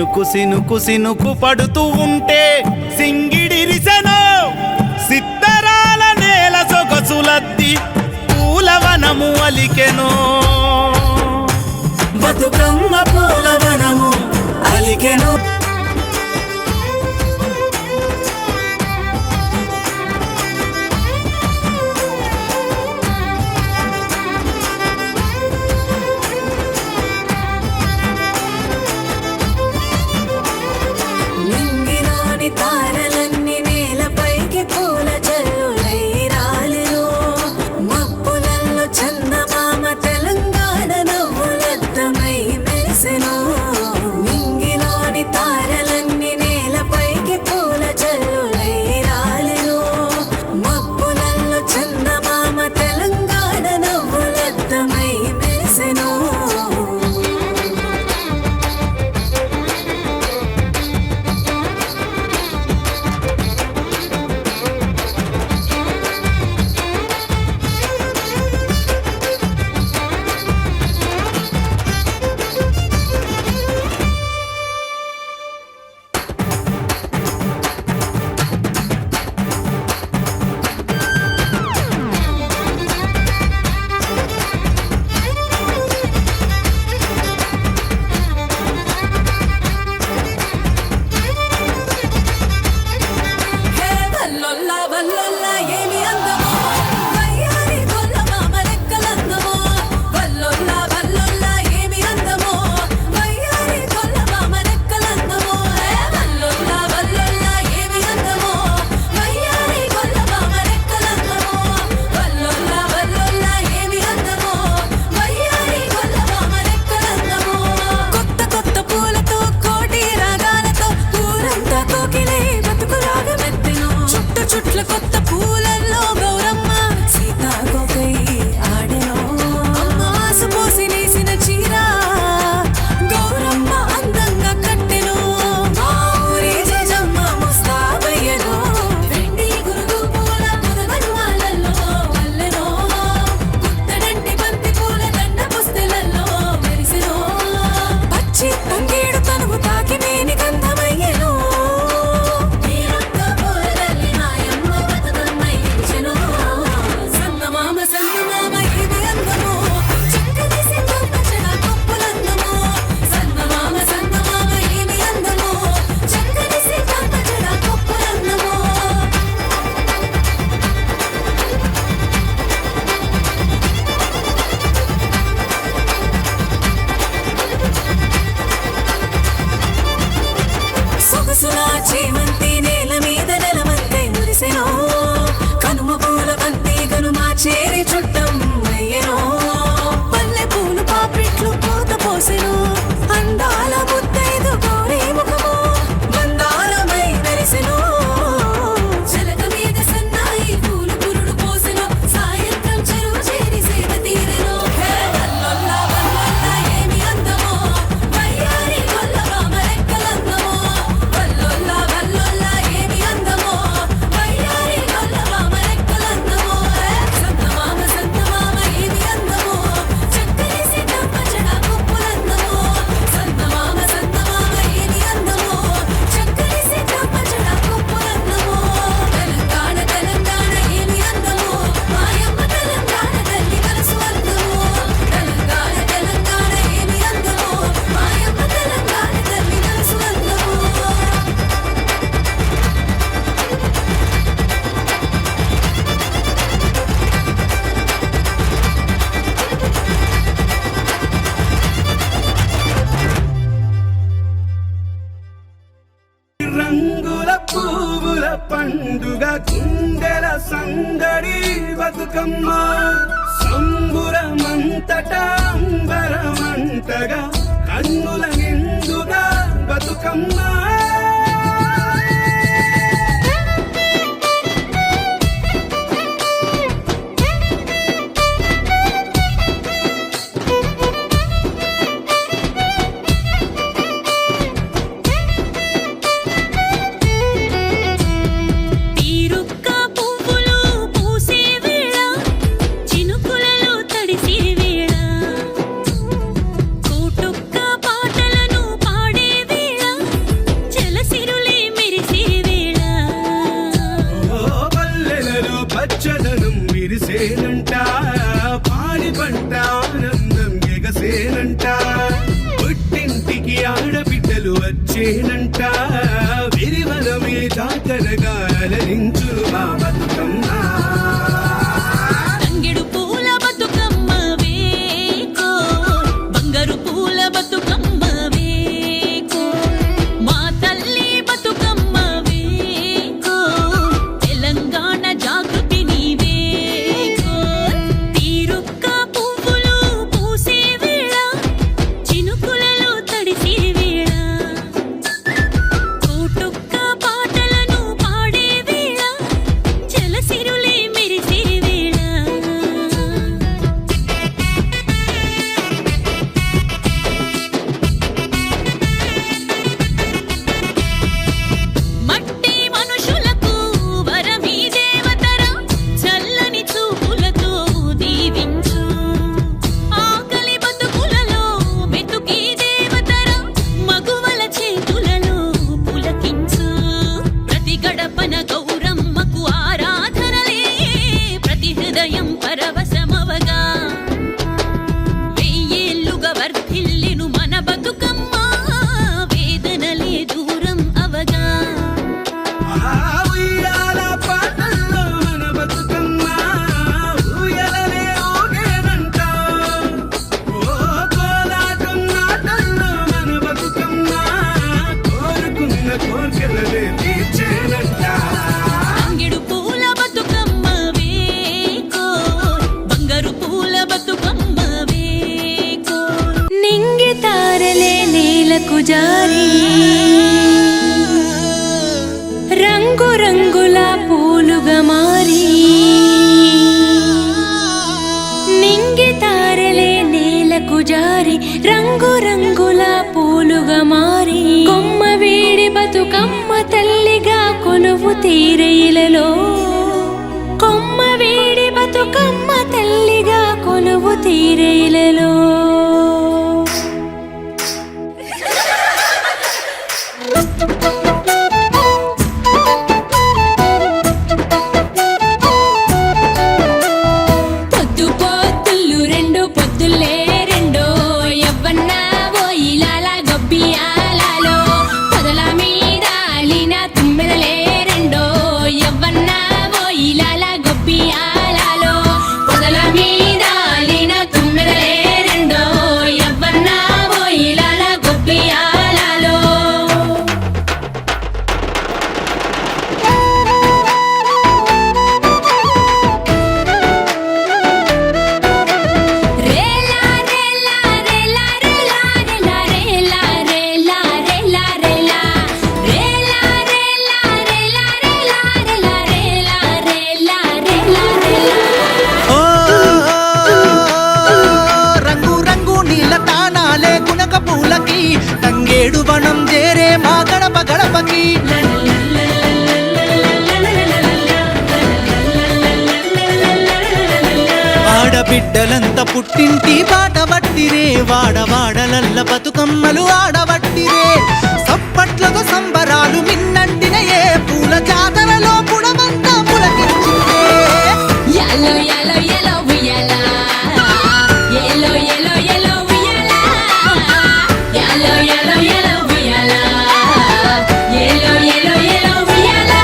సినుకు పడుతూ ఉంటే సింగిడిరిసెను సిత్తరాల నేల సొగసులద్ది పూలవనము అలికెను బతుకమ్మ పూలవనము అలికెను తారలన్నీ నేలపైకి పూల జల్లులై రాలెను మబ్బులలో చందమామ తెలంగాణ నవ్వులద్దమై మెరిసెను మింగిలోని తారలన్నీ నేలపైకి పూల జల్లులై రాలెను మబ్బులలో చందమామ తెలంగాణ నవ్వులద్దమై మెరిసెను కొత్త పూలల్లో గౌరమ్మ సీతాకోకై ఆడెను అమ్మాసు పోసి నేసిన చీర గౌరమ్మ అందంగా కట్టెను ఊరి జజమ్మ ముస్తాబయ్యను వెండి గురుగు పూల పుదగరువాలల్లో వల్లెను పుత్తడంటి బంతి పూల దండ పుస్తెలల్లో మెరిసెను పచ్చి తంగేడు తనువు తాకి మేని గంధమయ్యెను చేమంతి నేల మీద నెలమంతై మురిసెను కనుమ పూల బంతి గనుమా చేరి చుట్టం అయ్యెను పల్లె పూలు పాపిట్లు పూత పోసెను అందాల ముద్దైదు గౌరీ ముఖము బందారమై మెరిసెను చిలక మీద సన్నాయి పూలు పురుడు పోసెను సాయంత్రం చెరువు చేరి సేద తీరెను వల్లొల్లా వల్లొల్లా ఏమి అందమో వయ్యారి గొల్లవామ రెక్కలందమో వల్లొల్లా వల్లొల్లా ఏమి అందమో వయ్యారి గొల్లవామ రెక్కలందమో సంతమామ సంతమామ ఏమి అందమో చక్కరేసి దంపచడా కుప్పులందమో సంతమామ సంతమామ ఏమి అందమో చక్కరేసి దంపచడా కుప్పులందమో తెలంగాణ తెలంగాణ ఏమి అందమో మాయమ్మ తెలంగాణ తల్లి మనసు అందమో తెలంగాణ తెలంగాణ ఏమి అందమో మాయమ్మ తెలంగాణ తల్లి మనసు అందమో రంగుల పువ్వుల పండుగ గుండెల సందడి బతుకమ్మ సంబురమంతటా అంబరమంటగా కన్నుల నిండుగా బతుకమ్మ తీరుక్క పువ్వులు పూసే వేళ చినుకులలో తడిసే వేళ కోటొక్క పాటలను పాడే వేళ తీర్చేనంట విరివల మీ జాతరగా అలరించు మా బతుకమ్మ తంగెడు పూల బతుకమ్మ వేకో బంగారు పూల బతుకమ్మ వేకో మా తల్లి బతుకమ్మ వేకో తెలంగాణ జాగృతి నీవేకో తీరుక్క పువ్వులు పూసే వేళ చినుకులలో తడిసే వేళ కోటుక్క పాటలను పాడే వేళ జలసిరులే మెరిసే వేళ మట్టి మనుషులకు వరమీ దేవతరా చల్లని చూపులతో దీవించు ఆకలి బతుకులలో మెతుకి దేవతరా మగువల చేతులలో పులకించు ప్రతి గడపన గౌరమ్మకు ఆరాధనలే ప్రతి హృదయం పరవశమవగా వెయ్యేళ్లుగా వర్ధిల్లిను మన బతుకమ్మ వేదనలే దూరం అవగా ఉయ్యాల పాటల్లో మన బతుకమ్మ ఊయలనే ఊగేనంట ఓ కోలాటం నాటల్లో మన బతుకమ్మ కోరుకున్న కోర్కెలనే తీర్చేనంట తంగెడు పూల బతుకమ్మ వేకో బంగారు పూల బతుకమ్మ వేకో నింగి తారలే నేలకు జారి రంగు రంగుల పూలుగా మారి నింగి తారలే నేలకు జారి రంగు రంగుల పూలుగా మారి కొమ్మ వేడి బతుకమ్మ తల్లిగా కొలువు తీరైలలో కొమ్మ వేడి బతుకమ్మ తల్లిగా కొలువు తీరైలలో పొద్దు పొద్దులు రెండు పొద్దులే రెండో యవ్వన్న ఓయిలాల గొబ్బియాలలో పొదల మీద అలిన తుమ్మెదలే రెండో యవ్వన్న ఓయిలాల గొబ్బియాలలో పొదల మీద అలిన తుమ్మెదలే రెండో యవ్వన్న ఓయిలాల గొబ్బియాలలో రేలా రేలా రేలా రేలా రేలా రేలా రేలా రేలా రేలా రేలా రేలా రేలా రేలా రేలా రేలా రేలా రేలా ఓ రంగు రంగు నీళ్ళ తానాలే గునక పూలకి తంగేడు వనం చేరే మా గడప గడపకి ఆడబిడ్డలంతా పుట్టింటి బాట పట్టిరే వాడవాడలల్ల బతుకమ్మలు ఆడబట్టిరే సప్పట్లతో సంబరాలు మిన్నంటినయే పూల జాతరలో పుడమంతా పులకించిందే Yellow, yellow, yellow, uyala. Yellow, yellow, yellow, uyala. Yellow, yellow, yellow, uyala. Yellow, yellow, yellow, uyala.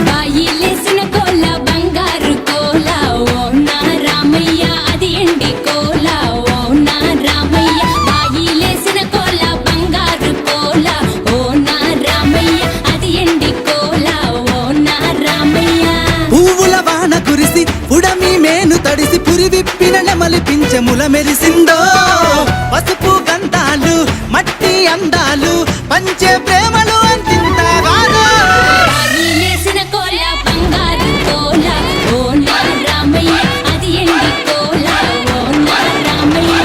బాయిలేసిన కోల బంగారు కోల ఓ నా రామయ్య అది ఎండి కోల ఓ నా రామయ్య బాయిలేసిన కోల బంగారు కోల ఓ నా రామయ్య అది ఎండి కోల ఓ నా రామయ్య పువ్వుల వాన కురిసి ఉడమి మేను తడిసి పురి విప్పిన నెమలి పింఛముల మెరిసిందో పసుపు గంధాలు మట్టి అందాలు పంచే ప్రేమలు అంతింతాగాను బాయిలేసిన కోల బంగారు కోల ఓ నా రామయ్య అది ఎండి కోల ఓ నా రామయ్య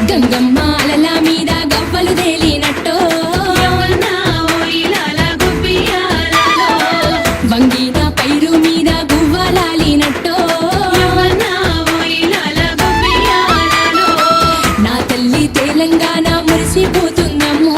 గంగమ్మాలల మీద గవ్వలు తేలినట్టో వంగిన పైరు మీద గువ్వలాలినట్టో నా తల్లి తెలంగాణ మురిసిపోతుందమ్మో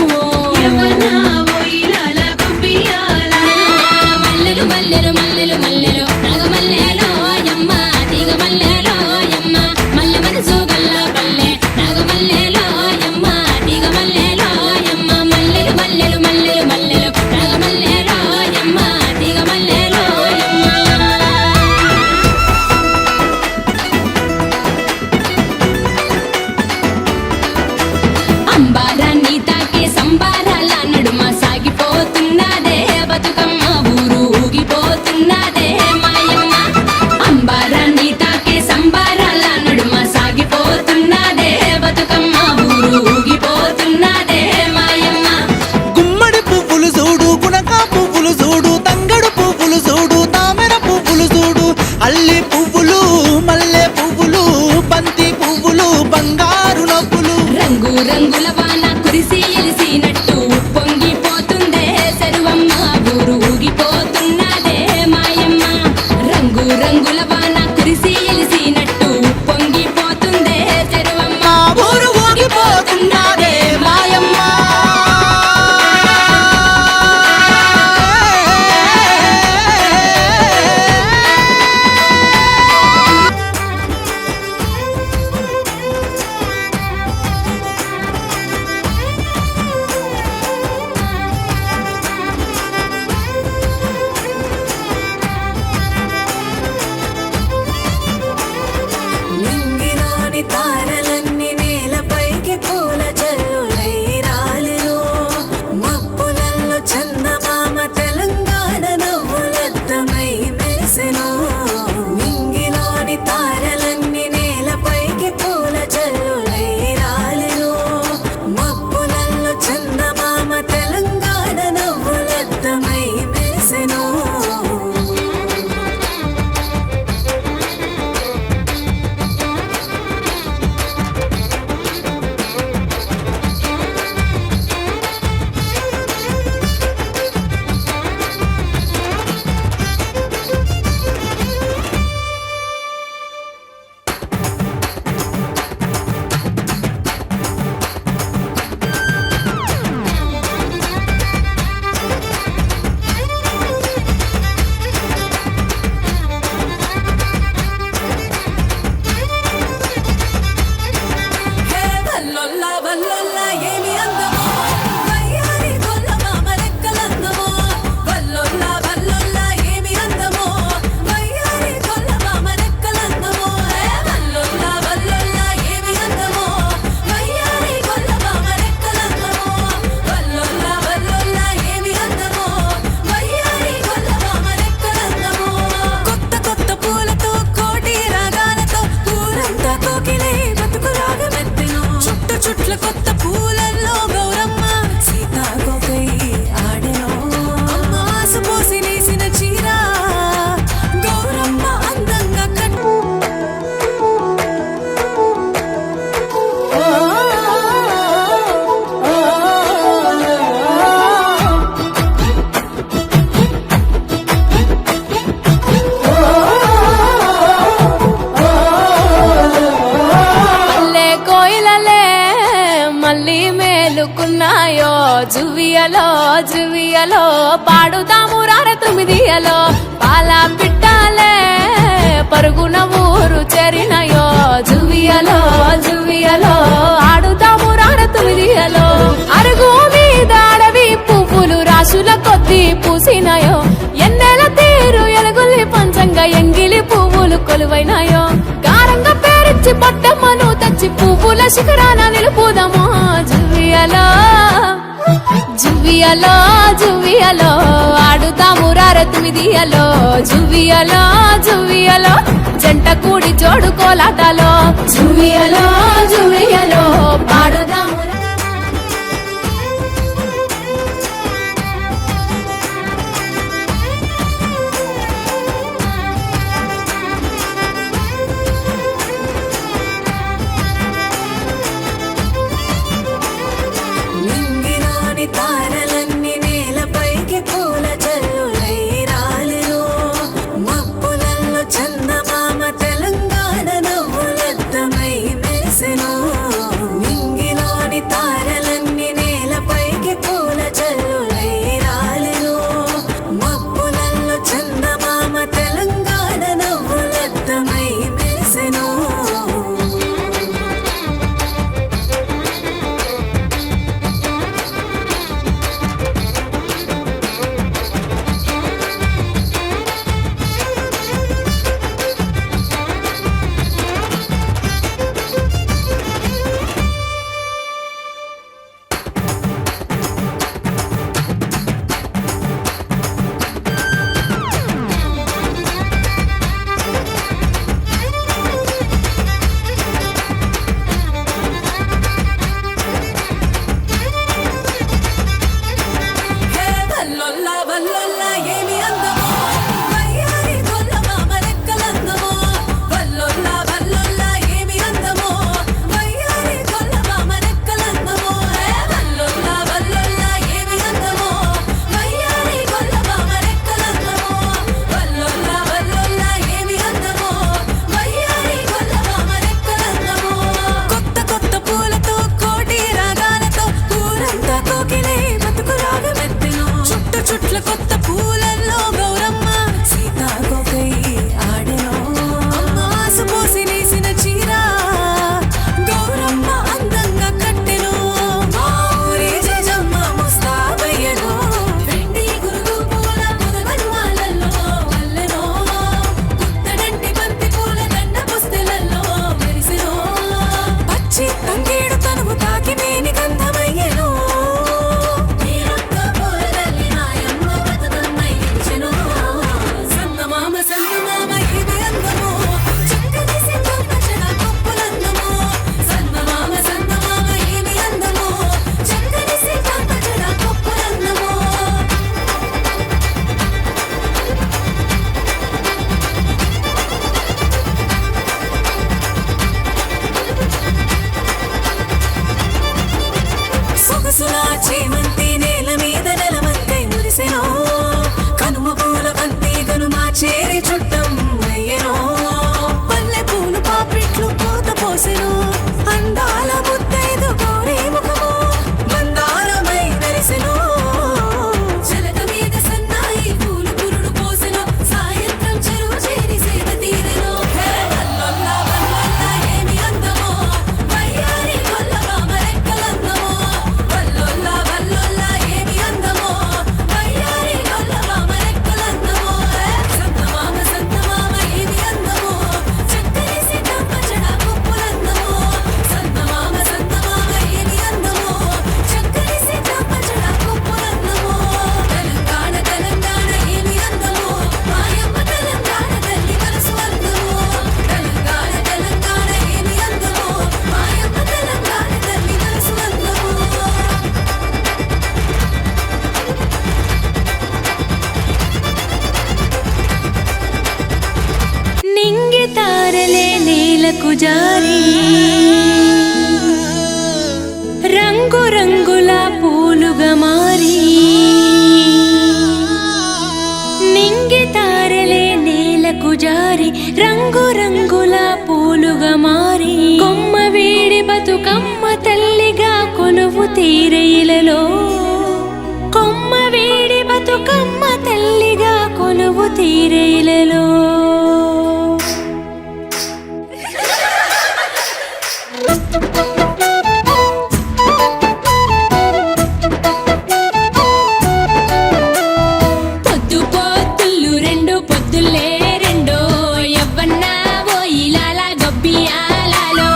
జువియలో జువియలో పాడుదాము రార తుమిదియలో పాల పిట్టాలే పరుగున ఊరు చేరినయో జువియలో జువియలో ఆడుదాము రార తుమిదియలో అరుగు మీద అడవి పువ్వులు రాసుల కొద్ది పూసినాయో ఎన్నెల తీరు ఎలుగుల్ని పంచంగా ఎంగిలి పువ్వులు కొలువైనాయో గారంగా పేరిచ్చి పట్టమ్మను తెచ్చి పువ్వుల శిఖరాన నిలుపుదమో జువియలో జువియలో జువియలో ఆడుతాము రార తుమిదియలో జువియలో జువియలో జంట కూడి జోడు కోలాటలో జువియలో జువియలో పాడుదాము నింగిలోని తారలన్నీ నేలపైకి పూల జల్లులై రాలెను మబ్బులలో చందమామ తెలంగాణ నవ్వులద్దమై మెరిసెను నింగిలోని తారలన్నీ నేలపైకి పూల జల్లులై రాలెను మబ్బులలో చందమామ తెలంగాణ నవ్వులద్దమై మెరిసెను వల్లొల్లా వల్లొల్లా ఏమి అందమో వయ్యారి గొల్ల మామ రెక్కలందమో వల్లొల్లా వల్లొల్లా ఏమి అందమో వయ్యారి గొల్ల మామ రెక్కలందమో వల్లొల్లా వల్లొల్లా ఏమి అందమో వయ్యారి గొల్ల మామ రెక్కలందమో వల్లొల్లా వల్లొల్లా ఏమి అందమో వయ్యారి గొల్ల మామ రెక్కలందమో కొత్త కొత్త పూలతో కోటి రాగాలతో ఊరంతా కోకిలే బతుకు రాగమెత్తెను చుట్టు చుట్ల కొత్త పూలల్లో గౌరమ్మ సీతాకోకై ఆడెను అమ్మ ఆసు పోసి నేసిన చీర గౌరమ్మ అందంగా కట్టెను మా ఊరి జజమ్మ ముస్తాబయ్యను వెండి గురుగు పూల పుదవన్మాలల్లో వల్లెను పుత్తడంటి బంతి పూల దండ పుస్తెలల్లో మెరిసెను పచ్చి తంగేడు తనువు తాకి మేని గంధమయ్యెను నీరొక్క పూలల్లి నాయమ్మ బతుకమ్మై నిలిచెను సందమామ సందమామ ఇది అందమో చక్కని సిద్ధపచ్చడ కొప్పులందమో సందమామ సందమామ ఇది అందమో చక్కని సిద్ధపచ్చడ కొప్పులందమో సొగసులా చేమంతి నేల మీద నెలవంకై మురిసెను కనుమ పూల బంతి గనుమా చేరి చుట్టం అయ్యెను పల్లె పూలు పాపిట్లు పూత పోసెను అందాల ముత్తైదు గౌరీ ముఖము మందారమై మెరిసెను చిలక మీద సన్నాయి పూలు పురుడు పోసెను సాయంత్రం చెరువు చేరి సేద తీరెను వల్లొల్లా వల్లొల్లా ఏమి అందమో వయ్యారి గొల్ల మామ రెక్కలందమో వల్లొల్లా వల్లొల్లా ఏమి అందమో వయ్యారి గొల్ల మామ రెక్కలందమో సందమామ సందమామ ఏమి అందమో చక్కని సీతాపచ్చడ కొప్పులందమో సందమామ సందమామ ఏమి అందమో చక్కని సీతాపచ్చడ కొప్పులందమో తెలంగాణ తెలంగాణ ఏమి అందమో మాయమ్మ తెలంగాణ తల్లి మనసు అందమో తెలంగాణ తెలంగాణ ఏమి అందమో మాయమ్మ తెలంగాణ తల్లి మనసు అందమో నింగి తారలే నేలకు జారి రంగు రంగుల పూలుగా మారి నింగి తారలే నేలకు జారి రంగు రంగుల పూలుగా మారి కొమ్మ వీడి బతుకమ్మ తల్లిగా కొలువు తీరైలలో తీరేలలో పొద్దు పొద్దులు రెండు పొద్దులే రెండో ఎవ్వన్నా ఓయిలాల గొబ్బియాలలో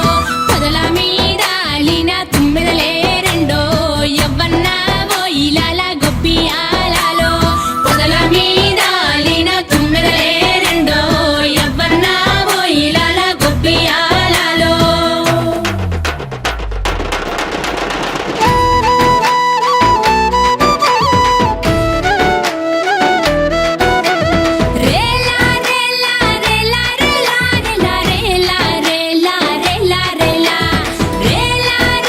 పొదల మీద అలిన తుమ్మెదలే రెండో ఎవ్వన్నా ఓయిలాల గొబ్బియాలలో పొదల మీద అలిన తుమ్మెదలే రెండో ఎవ్వన్నా ఓయిలాల గొబ్బియాలలో రేలా రేలా రేలా రేలా రేలా రేలా రేలా రేలా రేలా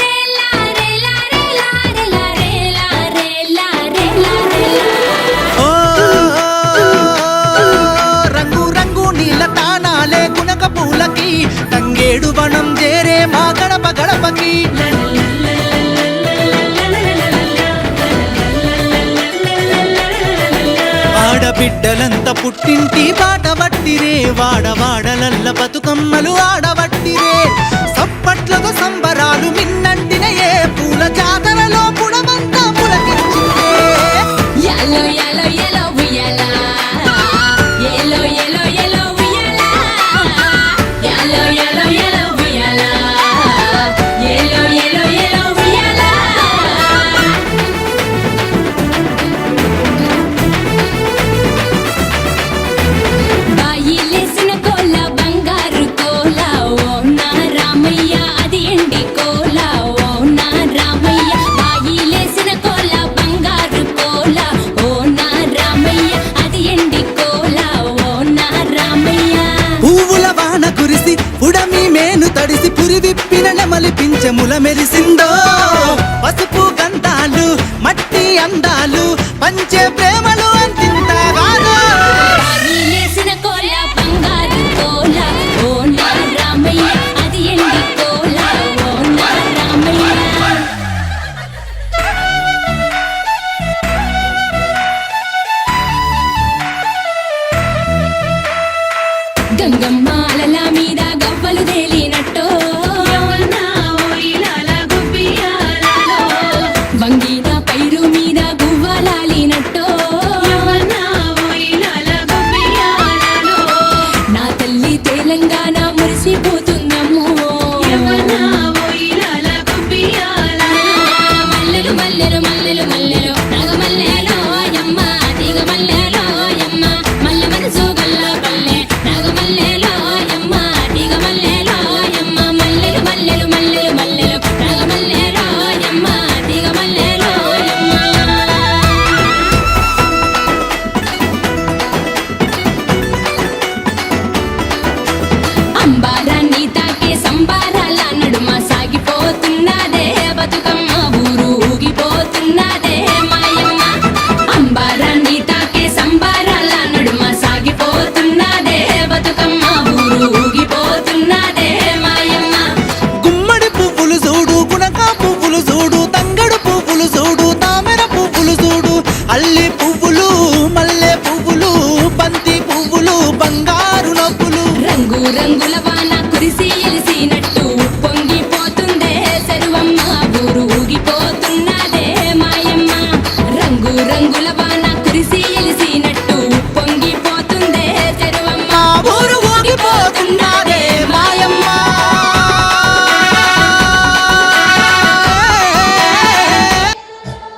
రేలా రేలా రేలా రేలా రేలా రేలా రేలా రేలా ఓ రంగు రంగు నీళ్ళ తానాలే గునక పూలకి తంగేడు వనం చేరే మా గడప గడపకి ఆడబిడ్డలంత పుట్టింటి బాట పట్టిరే వాడవాడలల్ల బతుకమ్మలు ఆడబట్టిరే సప్పట్లతో సంబరాలు మిన్నంటినయే పూల జాతరలో పుడమంతా పులకించిందే Yellow, yellow, yellow, uyala. Yellow, yellow, yellow, uyala. Yellow, yellow, yellow, uyala. Yellow, yellow, yellow, uyala. బాయిలేసిన కోల బంగారు కోల ఓ నా రామయ్య అది ఎండి కోల ఓ నా రామయ్య బాయిలేసిన కోల బంగారు కోల ఓ నా రామయ్య అది ఎండి కోల ఓ నా రామయ్య పువ్వుల వాన కురిసి ఉడమి మేను తడిసి పురి విప్పిన నెమలి పింఛముల మెరిసిందో పసుపు గంధాలు మట్టి అందాలు పంచే ప్రేమలు అంతింతగానో బాయిలేసిన కోల బంగారు కోల ఓ నా రామయ్య అది ఎండి కోల ఓ నా రామయ్య గంగమ్మ అలల మీద గవ్వలు తేలినట్టో వంగిన పైరు మీద గువ్వలాలినట్టో నా తల్లి తెలంగాణ మురిసిపోతుందమ్మో మల్లెలు మల్లెలు మల్లెలు మల్లెలు నాగమల్లెలో యమ్మ తీగ మల్లెలో యమ్మ మల్లె మనసు గల్ల పల్లె నాగమల్లెలో యమ్మ తీగ మల్లెలో యమ్మ మల్లెలు మల్లెలు మల్లెలు మల్లెలు నాగమల్లెలో యమ్మ తీగ మల్లెలో యమ్మ అంబారాన్ని తాకే సంబారాల నడుమ సాగిపోతున్నదే బతుకమ్మ ఊరు ఊగిపోతున్నదే మాయమ్మ అంబారాన్ని తాకే సంబారాల నడుమ సాగిపోతున్నదే బతుకమ్మ ఊరు ఊగిపోతున్నదే మాయమ్మ గుమ్మడి పువ్వులు చూడు గునక పువ్వులు చూడు తంగడు పువ్వులు చూడు తామెర పువ్వులు చూడు అల్లి పువ్వులు మల్లె పువ్వులు బంతి పువ్వులు బంగారు నవ్వులు రంగు రంగుల వాన కురిసి ఎలిసినట్టు పొంగిపోతుందే సెరువమ్మ ఊరు ఊగిపోతున్నదే మాయమ్మ రంగు రంగుల వాన కురిసి ఎలిసినట్టు పొంగిపోతుందే సెరువమ్మ మా ఊరు ఊగిపోతున్నదే మాయమ్మ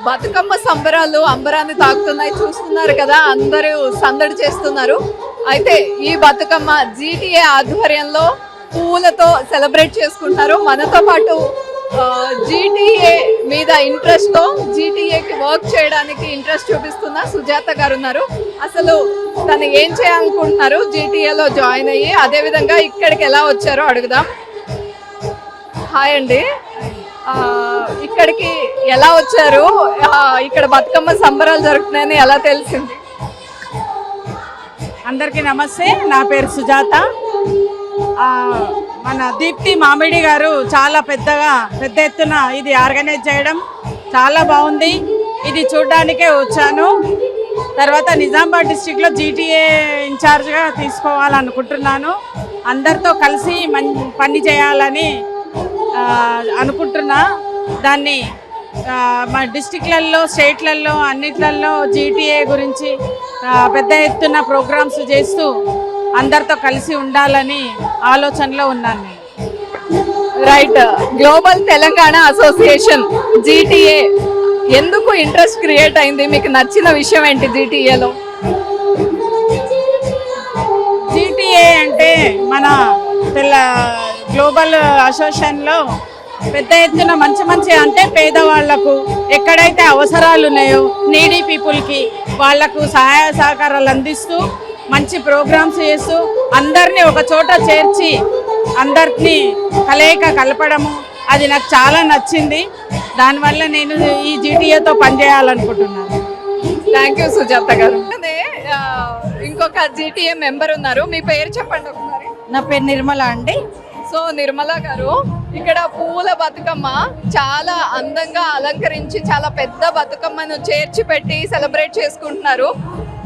బతుకమ్మ సంబరాలు అంబరాన్ని తాకుతున్నాయి చూస్తున్నారు కదా, అందరూ సందడి చేస్తున్నారు. అయితే ఈ బతుకమ్మ జీటీఏ ఆధ్వర్యంలో పువ్వులతో సెలబ్రేట్ చేసుకుంటారు. మనతో పాటు జీటీఏ మీద ఇంట్రెస్ట్ తో జీటీఏకి వర్క్ చేయడానికి ఇంట్రెస్ట్ చూపిస్తున్న సుజాత గారు ఉన్నారు. అసలు తను ఏం చేయాలనుకుంటున్నారు జీటీఏలో జాయిన్ అయ్యి, అదే విధంగా ఇక్కడికి ఎలా వచ్చారో అడుగుదాం. హాయ్ అండి, ఇక్కడికి ఎలా వచ్చారు? ఇక్కడ బతుకమ్మ సంబరాలు జరుగుతున్నాయని ఎలా తెలిసింది? అందరికీ నమస్తే, నా పేరు సుజాత. మన దీప్తి మామిడి గారు చాలా పెద్ద ఎత్తున ఇది ఆర్గనైజ్ చేయడం చాలా బాగుంది. ఇది చూడడానికే వచ్చాను. తర్వాత నిజామాబాద్ డిస్టిక్లో జీటీఏ ఇన్ఛార్జ్గా తీసుకోవాలనుకుంటున్నాను. అందరితో కలిసి పని చేయాలని అనుకుంటున్నా. దాన్ని మా డిస్టిక్లలో, స్టేట్లలో అన్నిట్లలో జీటీఏ గురించి పెద్ద ఎత్తున ప్రోగ్రామ్స్ చేస్తూ అందరితో కలిసి ఉండాలని ఆలోచనలో ఉన్నాను నేను. Right. Global Telangana association GTA ఎందుకు ఇంట్రెస్ట్ క్రియేట్ అయింది? మీకు నచ్చిన విషయం ఏంటి జీటీఏలో? జీటీఏ అంటే మన గ్లోబల్ అసోసియేషన్లో పెద్ద ఎత్తున మంచి అంటే పేదవాళ్లకు ఎక్కడైతే అవసరాలు ఉన్నాయో నీడీ పీపుల్కి వాళ్లకు సహాయ సహకారాలు అందిస్తూ మంచి ప్రోగ్రామ్స్ చేస్తూ అందరినీ ఒక చోట చేర్చి అందరినీ కలపడము అది నాకు చాలా నచ్చింది. దానివల్ల నేను ఈ జీటీఏతో పనిచేయాలనుకుంటున్నాను. థ్యాంక్ యూ సుజాత గారు. ఇంకొక జీటీఏ మెంబర్ ఉన్నారు, మీ పేరు చెప్పండి ఒకసారి. నా పేరు నిర్మల అండి. సో నిర్మల గారు, ఇక్కడ పూల బతుకమ్మ చాలా అందంగా అలంకరించి చాలా పెద్ద బతుకమ్మను చేర్చి పెట్టి సెలబ్రేట్ చేసుకుంటున్నారు.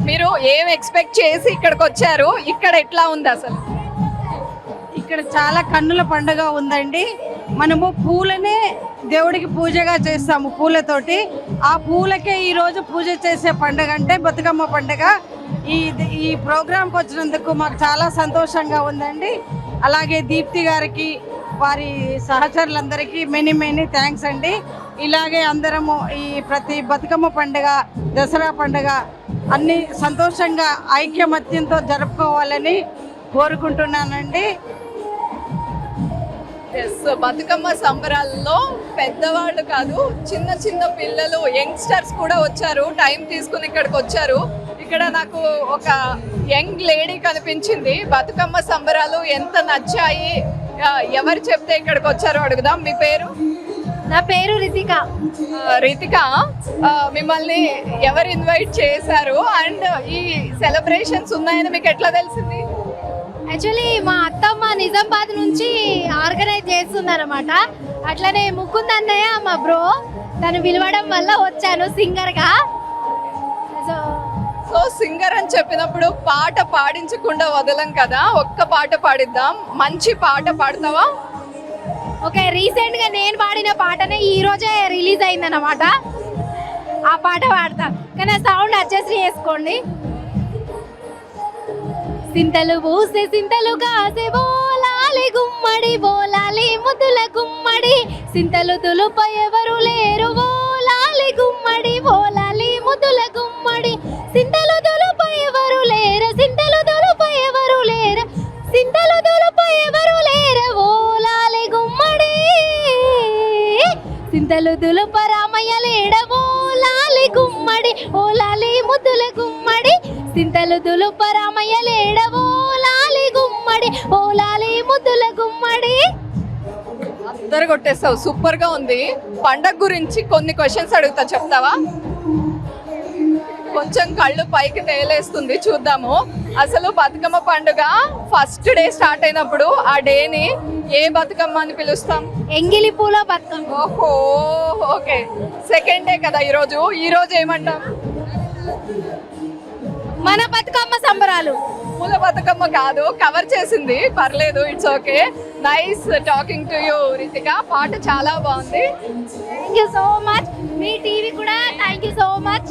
మీరు ఏం ఎక్స్పెక్ట్ చేసి ఇక్కడికి వచ్చారు? ఇక్కడ ఎట్లా ఉంది అసలు? ఇక్కడ చాలా కన్నుల పండుగ ఉందండి. మనము పూలనే దేవుడికి పూజగా చేస్తాము పూలతోటి. ఆ పూలకే ఈరోజు పూజ చేసే పండుగ అంటే బతుకమ్మ పండుగ. ఈ ప్రోగ్రాంకి వచ్చినందుకు మాకు చాలా సంతోషంగా ఉందండి. అలాగే దీప్తి గారికి, వారి సహచరులందరికీ మెనీ థ్యాంక్స్ అండి. ఇలాగే అందరము ఈ ప్రతి బతుకమ్మ పండుగ, దసరా పండుగ అన్ని సంతోషంగా ఐక్యమత్యంతో జరుపుకోవాలని కోరుకుంటున్నానండి. బతుకమ్మ సంబరాల్లో పెద్దవాళ్ళు కాదు, చిన్న పిల్లలు, యంగ్స్టర్స్ కూడా వచ్చారు. టైం తీసుకుని ఇక్కడికి వచ్చారు. ఇక్కడ నాకు ఒక యంగ్ లేడీ కనిపించింది. బతుకమ్మ సంబరాలు ఎంత నచ్చాయి, ఎవరు చెప్తే ఇక్కడికి వచ్చారో అడుగుదాం. మీ పేరు? నా పేరు రితిక. రితిక, మిమ్మల్ని ఎవరు ఇన్వైట్ చేశారు అండ్ ఈ సెలబ్రేషన్స్ ఉన్నాయని మీకు ఎట్లా తెలిసింది? యాక్చువల్లీ మా అత్తమ్మ నిజామాబాద్ నుంచి ఆర్గనైజ్ చేస్తుంది అనమాట. అట్లనే ముకుంద్ అన్నయ్య మా బ్రో, తను పిలవడం వల్ల వచ్చాను సింగర్గా. సో సింగర్ అని చెప్పినప్పుడు పాట పాడించకుండా వదలం కదా, ఒక్క పాట పాడిద్దాం. మంచి పాట పాడతావా? ఓకే, రీసెంట్గా నేను పాడిన పాటనే ఈ రోజే రిలీజ్ అయిందన్నమాట. ఆ పాట పాడతా, కానీ సౌండ్ అడ్జస్ట్ చేసుకోండి. సింతలు పూసే సింతలు కాసే బోలాలి గుమ్మడి, బోలాలి ముద్దుల గుమ్మడి, సింతలు దులుపై ఎవరు లేరు బోలాలి గుమ్మడి, బోలాలి ముద్దుల గుమ్మడి, సింతలు దులుపై ఎవరు లేరు, సింతలు దులుపై ఎవరు లేరు, సింతలు దులుపై ఎవరు లేరు బోలాలి గుమ్మడి, సింతలు దులుప రామయ్య లేడ బోలాలి గుమ్మడి, ఓలాలి ముద్దుల గుమ్మడి, సింతలు దులుప రామయ్య లేడ ఓలాలి గుమ్మడి, ఓలాలి ముద్దుల గుమ్మడి. అందరు కొట్టేస్తావు, సూపర్ గా ఉంది. పండగ గురించి కొన్ని క్వశ్చన్స్ అడుగుతా, చెప్తావా? కొంచెం కళ్ళు పైకి తేలేస్తుంది, చూద్దాము. అసలు బతుకమ్మ పండుగ ఫస్ట్ డే స్టార్ట్ అయినప్పుడు ఆ డేని ఏ బతుకమ్మ అని పిలుస్తాం? ఎంగిలి పూల బతుకమ్మ. ఓహో, ఓకే. సెకండ్ డే కదా ఈరోజు, ఈరోజు ఏమంటాం? మన బతుకమ్మ సంబరాలు. పూల బతుకమ్మ కాదు, కవర్ చేసింది, పర్లేదు, it's okay. Nice talking to you Ritika. పాట చాలా బాగుంది. Thank you so much. మీ టీవీ కూడా thank you so much.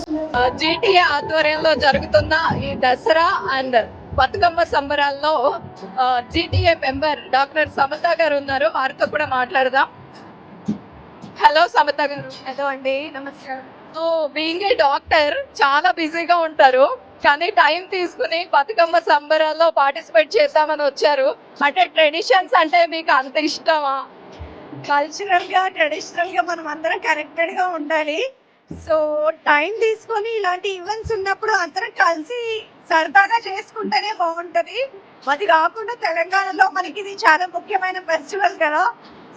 GTA ఆధ్వర్యంలో జరుగుతున్న ఈ దసరా అండ్ బతుకమ్మ సంబరాల్లో జీటీఏ మెంబర్ డాక్టర్ సమత గారు ఉన్నారు, వారితో కూడా మాట్లాడదాం. హలో సమత గారు. హలో అండి, నమస్కారం. సో బీయింగ్ ఏ డాక్టర్ చాలా బిజీగా ఉంటారు, కానీ టైం తీసుకుని బతుకమ్మ సంబరాల్లో పార్టిసిపేట్ చేద్దామని వచ్చారు. అంటే ట్రెడిషన్స్ అంటే మీకు అంత ఇష్టమా? ట్రెడిషనల్ గా మనం అందరం కనెక్టెడ్ గా ఉండాలి. సో టైం తీసుకొని ఇలాంటి ఈవెంట్స్ ఉన్నప్పుడు అందరం కలిసి సరదాగా చేసుకుంటేనే బాగుంటది. అది కాకుండా తెలంగాణలో మనకి ఇది చాలా ముఖ్యమైన ఫెస్టివల్ కదా.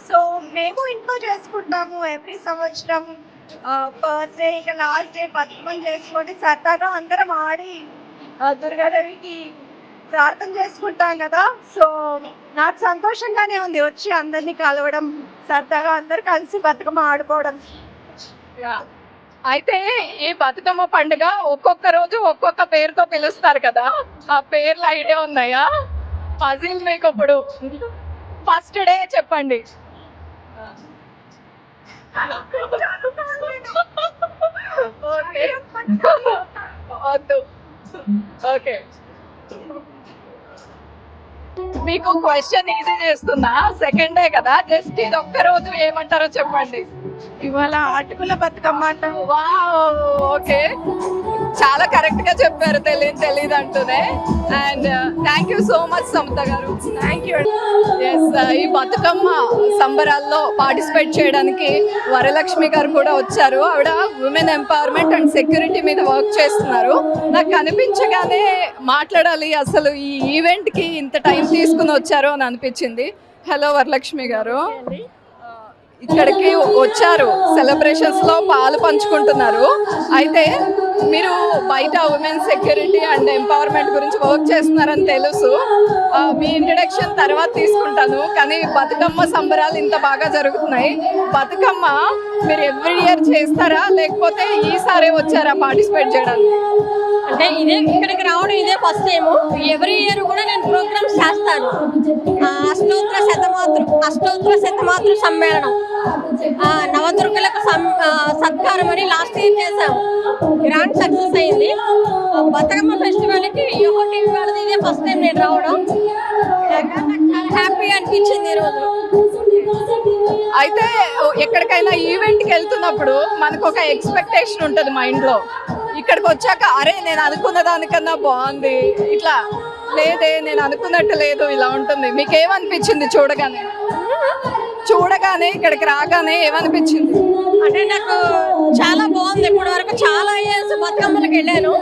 సో మేము ఇంట్లో చేసుకుంటాము ఎవ్రీ సంవత్సరం. బర్త్డే, ఇక లాస్ట్ డే బతుకమ్మని చేసుకొని సరదాగా అందరం ఆడి దుర్గాదేవికి ప్రార్థన చేసుకుంటాం కదా. సో నాకు సంతోషంగానే ఉంది వచ్చి అందరినీ కలవడం, సరదాగా అందరు కలిసి బతుకమ్మ ఆడుకోవడం. అయితే ఈ బతుకమ్మ పండుగ ఒక్కొక్క రోజు ఒక్కొక్క పేరుతో పిలుస్తారు కదా, ఆ పేర్ల ఐడియా ఉన్నాయా? పజిల్ మీకు ఇప్పుడు ఫస్ట్ డే చెప్పండి. వద్దు. ఓకే, మీకు క్వశ్చన్ ఈజీ చేస్తున్నా. సెకండ్ డే కదా, జస్ట్ ఇది ఒక్క రోజు ఏమంటారో చెప్పండి. ఇవాళ అటుకుల బతుకమ్మ అంటారు. వావ్, ఓకే, చాలా కరెక్ట్ గా చెప్పారు. తెలియదు అంటూనే. And thank you so much Samatha గారు. Thank you. ఈ బతుకమ్మ సంబరాల్లో పార్టిసిపేట్ చేయడానికి వరలక్ష్మి గారు కూడా వచ్చారు. ఆవిడ ఉమెన్ ఎంపవర్మెంట్ అండ్ సెక్యూరిటీ మీద వర్క్ చేస్తున్నారు. నాకు కనిపించగానే మాట్లాడాలి, అసలు ఈ ఈవెంట్ కి ఇంత టైం తీసుకుని వచ్చారు అని అనిపించింది. హలో వరలక్ష్మి గారు, ఇక్కడికి వచ్చారు, సెలబ్రేషన్స్ లో పాలు పంచుకుంటున్నారు. అయితే మీరు బయట ఉమెన్ సెక్యూరిటీ అండ్ ఎంపవర్మెంట్ గురించి వర్క్ చేస్తున్నారని తెలుసు. మీ ఇంట్రడక్షన్ తర్వాత తీసుకుంటాను, కానీ బతుకమ్మ సంబరాలు ఇంత బాగా జరుగుతున్నాయి. బతుకమ్మ మీరు ఎవ్రీ ఇయర్ చేస్తారా, లేకపోతే ఈసారి వచ్చారా పార్టిసిపేట్ చేయడానికి? అంటే ఇదే ఇక్కడికి రావడం ఇదే ఫస్ట్ టైం. ఎవ్రీ ఇయర్ కూడా నేను ప్రోగ్రామ్స్ చేస్తాను. అష్టోత్తర శతమాతృ సమ్మేళనం, నవదుర్గలకు సత్కారం అని లాస్ట్ ఇయర్ చేసాము. గ్రాండ్ సక్సెస్ అయింది. బతుకమ్మ ఫెస్టివల్కి ఒకటి వాళ్ళది ఇదే ఫస్ట్ టైం నేను రావడం. నాకు చాలా హ్యాపీగా అనిపించింది ఈరోజు. అయితే ఎక్కడికైనా ఈవెంట్కి వెళ్తున్నప్పుడు మనకు ఒక ఎక్స్పెక్టేషన్ ఉంటుంది మైండ్లో. ఇక్కడికి వచ్చాక అరే నేను అనుకున్న దానికన్నా బాగుంది, ఇట్లా లేదే నేను అనుకున్నట్టు లేదు, ఇలా ఉంటుంది. మీకు ఏమనిపించింది చూడగానే ఇక్కడికి రాగానే ఏమనిపించింది? అంటే నాకు చాలా బాగుంది. ఇప్పటి వరకు చాలా ఇయర్స్ బతుకమ్మలకు వెళ్ళాను.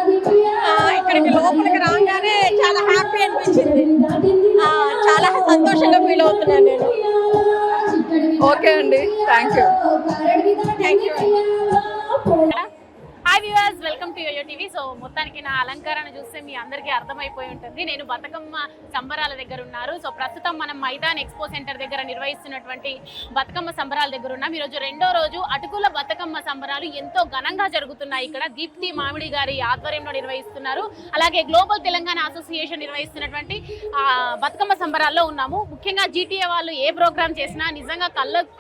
ఇక్కడికి లోపలికి రాగానే చాలా హ్యాపీ అనిపించింది. చాలా సంతోషంగా ఫీల్ అవుతున్నాను నేను. ఓకే అండి, thank you. Hi viewers, welcome to YoYo TV. So మొత్తానికి నా అలంకరణ చూస్తే మీ అందరికీ అర్థమైపోయి ఉంటుంది. నేను బతుకమ్మ సంబరాల దగ్గర ఉన్నారు. సో ప్రస్తుతం మనం మైదాన్ ఎక్స్పో సెంటర్ దగ్గర నిర్వహిస్తున్నటువంటి బతుకమ్మ సంబరాల దగ్గర ఉన్నాం. ఈరోజు రెండో రోజు అటుకుల బతుకమ్మ సంబరాలు ఎంతో ఘనంగా జరుగుతున్నాయి. ఇక్కడ దీప్తి మామిడి గారి ఆధ్వర్యంలో నిర్వహిస్తున్నారు. అలాగే గ్లోబల్ తెలంగాణ అసోసియేషన్ నిర్వహిస్తున్నటువంటి బతుకమ్మ సంబరాల్లో ఉన్నాము. ముఖ్యంగా జీటీఏ వాళ్ళు ఏ ప్రోగ్రామ్ చేసినా నిజంగా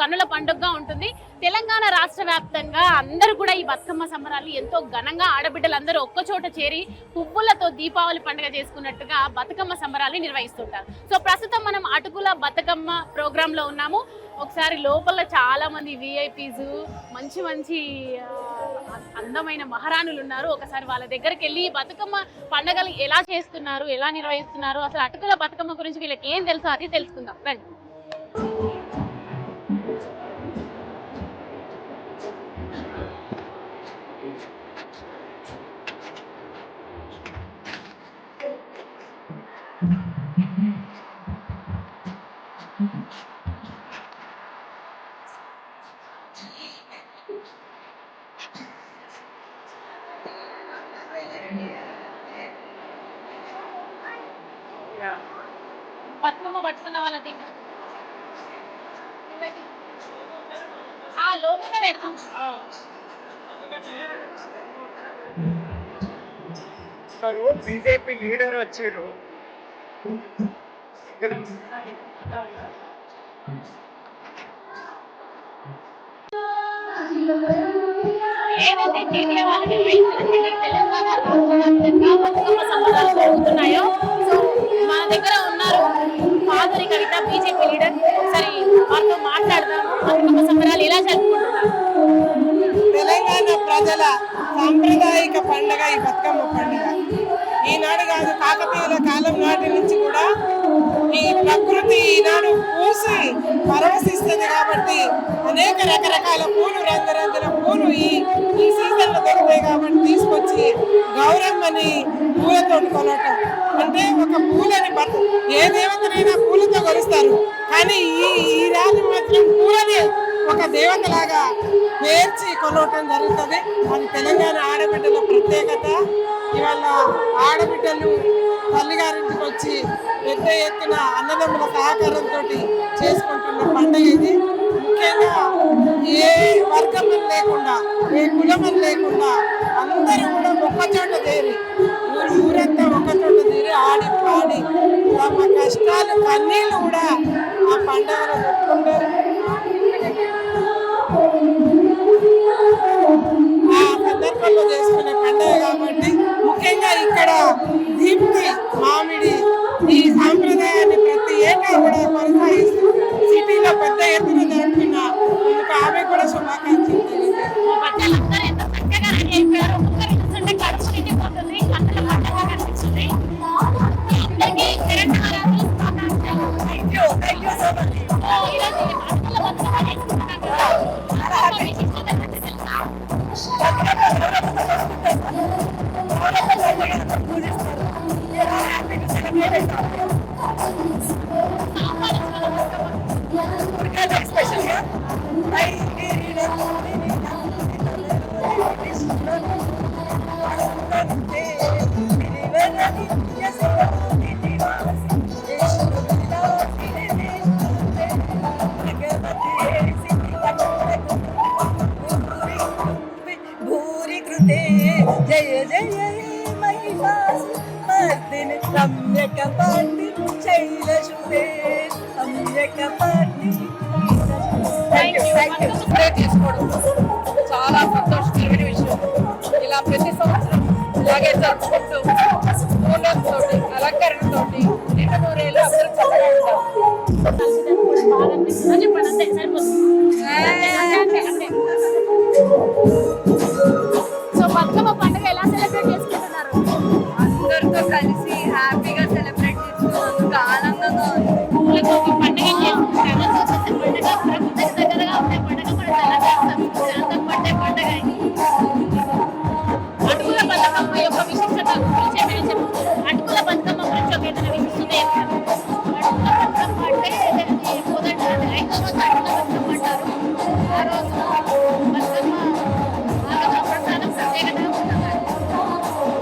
కన్నుల పండుగగా ఉంటుంది. తెలంగాణ రాష్ట్ర వ్యాప్తంగా అందరూ కూడా ఈ బతుకమ్మ సంబరాలు ఎంతో ఘనంగా ఆడబిడ్డలందరూ ఒక్కచోట చేరి పువ్వులతో దీపావళి పండుగ చేసుకున్నట్టుగా బతుకమ్మ సంబరాలు నిర్వహిస్తుంటారు. సో ప్రస్తుతం మనం అటుకుల బతుకమ్మ ప్రోగ్రామ్ లో ఉన్నాము. ఒకసారి లోపల చాలా మంది విఐపీస్, మంచి అందమైన మహారాణులు ఉన్నారు. ఒకసారి వాళ్ళ దగ్గరికి వెళ్ళి బతుకమ్మ పండుగలు ఎలా చేస్తున్నారు, ఎలా నిర్వహిస్తున్నారు, అసలు అటుకుల బతుకమ్మ గురించి వీళ్ళకి ఏం తెలుసో అది తెలుసుకుందాం. రండి. బతుకమ్మ పట్టుకున్న వాళ్ళది లోపలే బీజేపీ లీడర్ వచ్చారు. ఏదైతే జీటీఏ వాళ్ళు బతుకమ్మ సంబరాలు జరుగుతున్నాయో మన దగ్గర ఉన్నారు మాధురి కవిత, బీజేపీ లీడర్. ఒకసారి వారితో మాట్లాడదాము. బతుకమ్మ సంబరాలు ఎలా జరుపుకుంటున్నారు? తెలంగాణ ప్రజల సాంప్రదాయిక పండుగ ఈ బతుకమ్మ పండుగ. ఈనాడు కాదు, కాకతీయుల కాలం నాటి నుంచి కూడా ఈ ప్రకృతి ఈనాడు పూసి పరవశిస్తుంది కాబట్టి అనేక రకరకాల పూలు, రంగురంగుల పూలు ఈ సీజన్లో దొరుకుతాయి కాబట్టి తీసుకొచ్చి గౌరమ్మని పూలతో కొనటం. అంటే ఒక పూలని ఏ దేవతనైనా పూలతో కొలుస్తారు, కానీ ఈ రాజు మాత్రం పూలని ఒక దేవతలాగా పేర్చి కొనవటం జరుగుతుంది. అది తెలంగాణ ఆడబిడ్డల ప్రత్యేకత. ఇవాళ ఆడబిడ్డలు తల్లిగారింటికి వచ్చి పెద్ద ఎత్తున అన్నదమ్ముల సహకారంతో చేసుకుంటున్న పండుగ ఇది. ముఖ్యంగా ఏ వర్గం లేకుండా ఏ కులమని లేకుండా అందరూ కూడా ఒక్కచోట చేరి ఊరంతా ఒక్కచోట చేరి ఆడి పాడి తమ కష్టాలు కన్నీళ్ళు కూడా ఆ పండుగలో పెట్టుకుంటారు. ఆ సందర్భంలో చేసుకునే పండుగ కాబట్టి ముఖ్యంగా ఇక్కడ దీప్తి మామిడి ఈ సాంప్రదాయాన్ని ప్రతి ఏటా కూడా కొనసాగిస్తూ సిటీలో పెద్ద ఎత్తున జరుపుకున్న ఆమె కూడా శుభాకాంక్షలు జయ జయ మహిమార్దిని రమ్యకపాటి శైలశుభే రమ్యకపాటి. చేసుకోవడం చాలా సంతోషకరమైన విషయం. ఇలా ప్రతి సంవత్సరం ఇలాగే జరుపుకుంటూ పూలతోటి అలంకరణతోటి నిండు నూరేళ్ళు అందరూ చల్లగా ఉంటాం. సో బతుకమ్మ పండుగ ఎలా సెలబ్రేట్ చేసుకుంటున్నారు? అందరితో కలిసి హ్యాపీగా సెలబ్రేట్ చేసుకున్నందుకు ఆనందంగా ఉంది. పూలతోటి పండుగ చేసుకుంటారు. పండుగ ప్రకృతికి దగ్గరగా ఉండే పండుగ మన తెలంగాణ ప్రాంతం పట్టే పండుగ. అటుకుల బతుకమ్మ యొక్క విశిష్టత గురించి ఏమైనా చెప్తారు? అటుకుల బతుకమ్మ గురించి ఒక ఏదైనా విశిష్టత చెప్తారు? అటుకుల బతుకమ్మ అంటే మొదట 5వ రోజు అటుకుల బతుకమ్మ అంటారు. ఆ రోజు బతుకమ్మ ప్రసాదం ప్రత్యేకతగా ఉంటుంది.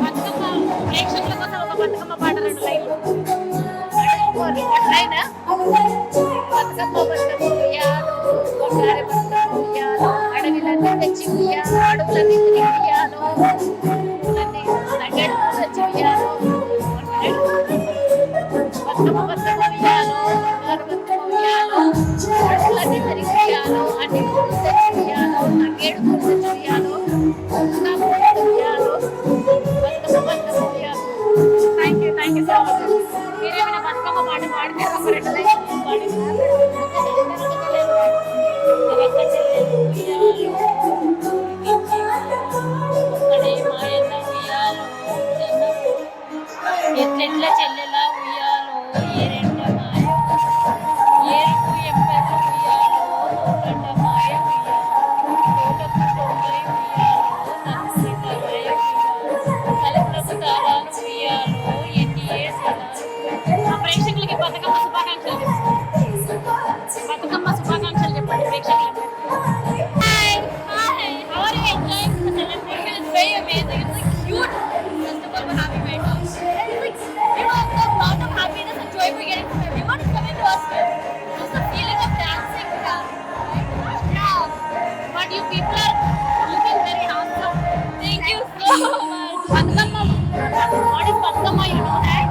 బతుకమ్మ ప్రేక్షకుల కోసం ఒక బతుకమ్మ పాట 2 లైన్లు. బతుకమ్మ బతుకమ్మ ఉయ్యాలో కొట్టారి బతుకమ్మ ఉయ్యాలో అడవిలన్నీ తెచ్చి ఉయ్యాలో అడవులన్నీ తిరిగి ఉయ్యాలో తంగేడు తెచ్చి ఉయ్యాలో బతుకమ్మ బతుకమ్మ ఉయ్యాలో బంగారు బతుకమ్మ ఉయ్యాలో అడవులన్నీ తిరిగి ఉయ్యాలో అన్ని పూలు తెచ్చి ఉయ్యాలో తంగేడు తెచ్చి ఉయ్యాలో ఉయ్యాలో బతుకమ్మ బతుకమ్మ ఉయ్యాలో. Thank you so much. మీరేమైనా బతుకమ్మ పాట పాడితే ఒక 2 లైన్లు పాడి. ఎట్లెట్ల చెల్లెలా ఉయ్యాలో ఏరెండ మాయ ఏరుకు ఎంపెల ఉయ్యాలో తోటండ మాయ ఉయ్యాలో తోటకు తోటై ఉయ్యాలో నన్సితమయ తలపులకు తాళాలు ఉయ్యాలో ఎన్ని ఏసలాలు. ఆ ప్రేక్షకులకి బతుకమ్మ శుభాకాంక్షలు బతుకమ్మ శుభాకాంక్షలు చెప్పండి ప్రేక్షకులకు. Hi hi how are you enjoying the celebration? It's very amazing. It's like cute festival we're having right now. It's like, you know, the amount of happiness and joy we're getting from everyone is coming to us here. Just the feeling of dancing we have. Yeah. But you people are looking very handsome. Thank you so much. Batukama. What is Batukama? You know that?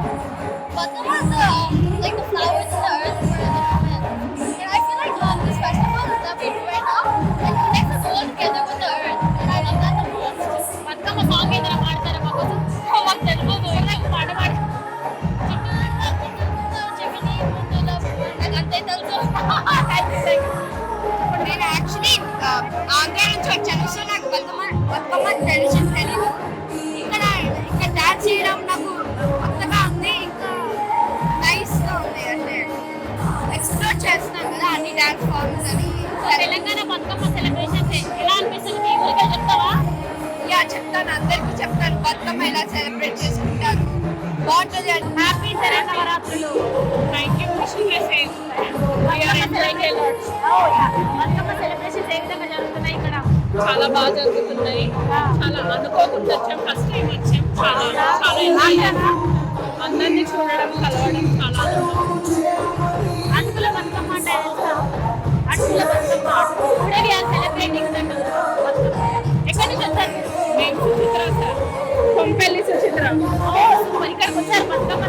Batukama is like the flowers in the earth for the women. And I feel like this festival that we do right now, it connects us all together with the earth. And I love that the most. Batukama song ఏదైనా పాడతారా మాకు? మాకు తెలియదు. ఇలా పాట పాడి అంతే తెలుసు. నేను యాక్చువల్లీ ఆంధ్ర నుంచి వచ్చాను. సో నాకు బతుకమ్మ తెలియదు. ఇక్కడ డాన్స్ చేయడం నాకు కొత్తగా ఉంది. ఇంకా నైస్గా ఉంది. అంటే ఎక్స్ప్లోర్ చేస్తున్నాను కదా అన్ని డాన్స్ ఫార్మ్స్ అని. తెలంగాణ బతుకమ్మ సెలబ్రేషన్స్ ఎలా అనిపిస్తుంది? మీ ఊరికే చెప్తావా? యా చెప్తాను, అందరికీ చెప్తాను బతుకమ్మ ఎలా సెలబ్రేట్ చేసుకుంటారు. బాగుంటుంది. హ్యాపీ శరన్నవరాత్రులు. Thank you. బతుకమ్మ సెలబ్రేషన్స్ ఏ విధంగా జరుగుతున్నాయి ఇక్కడ? చాలా బాగా జరుగుతున్నాయి. చాలా అనుకోకుండా వచ్చాం. ఫస్ట్ టైం వచ్చాం. చాలా ఎంజాయ్ చేసాం. అందరినీ చూడడం కలవడం చాలా అటుకుల బతుకమ్మ అంటే తెలుసా? అటుకుల Bathukamma. Today we are celebrating that Bathukamma. Super. ఇక్కడికి వచ్చారు బతుకమ్మ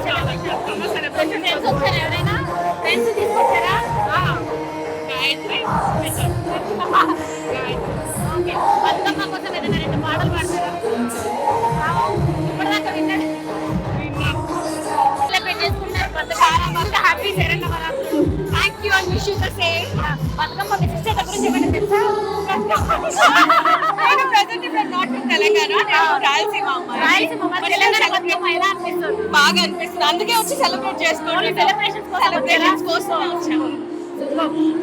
సెలబ్రేషన్ వచ్చారు ఎవరైనా ఫ్రెండ్స్ తీసుకొచ్చారా? ఓకే, బతుకమ్మ కోసం ఏదైనా 2 పాటలు పాడతారా? ఇప్పటిదాకా విన్నాడు. సెలబ్రేట్ చేసుకున్నారు బతుకమ్మ. హ్యాపీ శరన్నవరాత్రులు. Thank you and wish you the same. Bathukamma విశిష్టత గురించి ఏమైనా తెలుసా? నేను ప్రెజెంట్ ఇప్పుడు నాట్ ఇన్ తెలంగాణ, నేను రాయలసీమ అమ్మాయి. తెలంగాణ బతుకమ్మ ఎలా అనిపిస్తుంది? బాగా అనిపిస్తుంది, అందుకే వచ్చి సెలబ్రేట్ చేసుకోండి. సెలబ్రేషన్స్ కోసం వచ్చాము.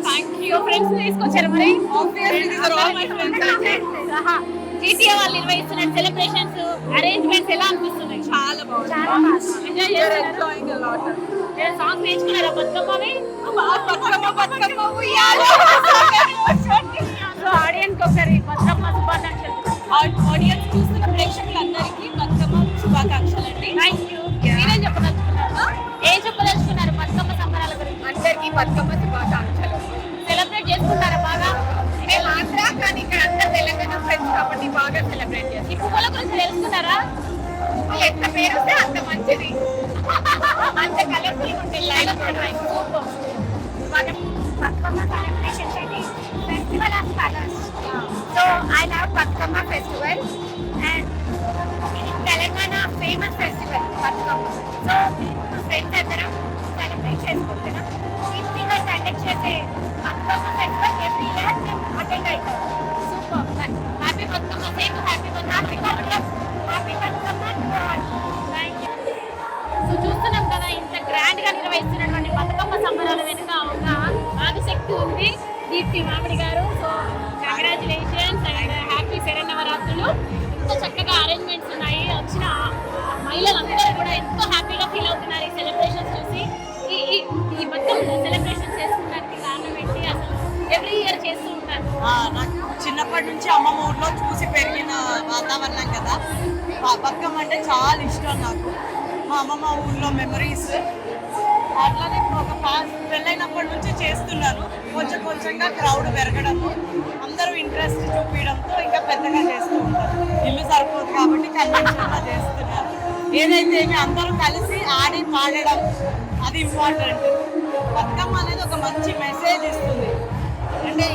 Thank you. ఫ్రెండ్స్ తీసుకొచ్చారు మరి? జీటీఏ వాళ్ళు నిర్వహిస్తున్న సెలబ్రేషన్స్ అరేంజ్మెంట్స్ ఎలా అనిపిస్తున్నాయి? చాలా బాగుంది. ఎంజాయ్ చేస్తున్నారు. సాంగ్ నేర్చుకున్నారా బతుకమ్మవి? బతుకమ్మ ఉయ్యాలో. ఆడియన్స్ ఒకసారి బతుకమ్మ శుభాకాంక్షలు. ఆడియన్స్ చూస్తున్న ప్రేక్షకులందరికీ బతుకమ్మ శుభాకాంక్షలు అండి. Thank you. మీరేం చెప్పదలుచుకున్నారు? ఏం చెప్పదలుచుకున్నారు బతుకమ్మ సంబరాల గురించి? అందరికీ బతుకమ్మ శుభాకాంక్షలు. సెలబ్రేట్ చేసుకుంటారా బాగా? మేము ఆంధ్ర, కానీ ఇక్కడ అందరూ తెలంగాణ ఫ్రెండ్స్ కాబట్టి బాగా సెలబ్రేట్ చేస్తాం. ఈ పువ్వుల గురించి తెలుసుకున్నారా? ఎంత పేరు వస్తే అంత మంచిది, అంత కలర్ఫుల్ ఉంటుంది. బతుకమ్మ సెలబ్రేషన్స్ ఇది festival of colours. So I love Bathukamma festival and Telangana famous festival Bathukamma. So friends అందరం సెలబ్రేట్ చేసుకుంటున్నాం. ఇంటిగా కండక్ట్ చేసే బతుకమ్మ ఫెస్టివల్ ఎవ్రీ ఇయర్ మేము అటెండ్ అవుతాం. Super. Happy Bathukamma. Same happy Bathukamma. Happy Bathukamma. Thank you. So చూస్తున్నాం కదా, ఇంత గ్రాండ్ గా నిర్వహిస్తున్నటువంటి బతుకమ్మ సంబరాల వెనుక ఒక ఆదిశక్తి ఉంది, దీప్తి మామిడి గారు. సో కంగ్రాచులేషన్స్ అండ్ హ్యాపీ శరన్నవరాత్రులు. ఎంతో చక్కగా అరేంజ్మెంట్స్ ఉన్నాయి. వచ్చిన మహిళలందరూ కూడా ఎంతో హ్యాపీగా ఫీల్ అవుతున్నారు ఈ సెలబ్రేషన్స్ చూసి. ఈ బతుకమ్మ సెలబ్రేషన్ చేసుకోవడానికి కారణం ఏంటి? అసలు ఎవ్రీ ఇయర్ చేస్తూ ఉంటారు. నాకు చిన్నప్పటి నుంచి అమ్మమ్మ ఊర్లో చూసి పెరిగిన వాతావరణం కదా, బతుకమ్మ అంటే చాలా ఇష్టం నాకు. మా అమ్మమ్మ ఊర్లో మెమరీస్ అట్లానే ఒక పెళ్ళైనప్పటి నుంచి చేస్తున్నారు. కొంచెం కొంచెంగా క్రౌడ్ పెరగడము, అందరూ ఇంట్రెస్ట్ చూపించడంతో ఇంకా పెద్దగా చేస్తూ ఉంటారు. ఇల్లు సరిపోదు కాబట్టి కన్వెన్షన్గా చేస్తున్నారు. ఏదైతే అందరూ కలిసి ఆడి పాడడం అది ఇంపార్టెంట్. బతుకమ్మ అనేది ఒక మంచి మెసేజ్ ఇస్తుంది. అంటే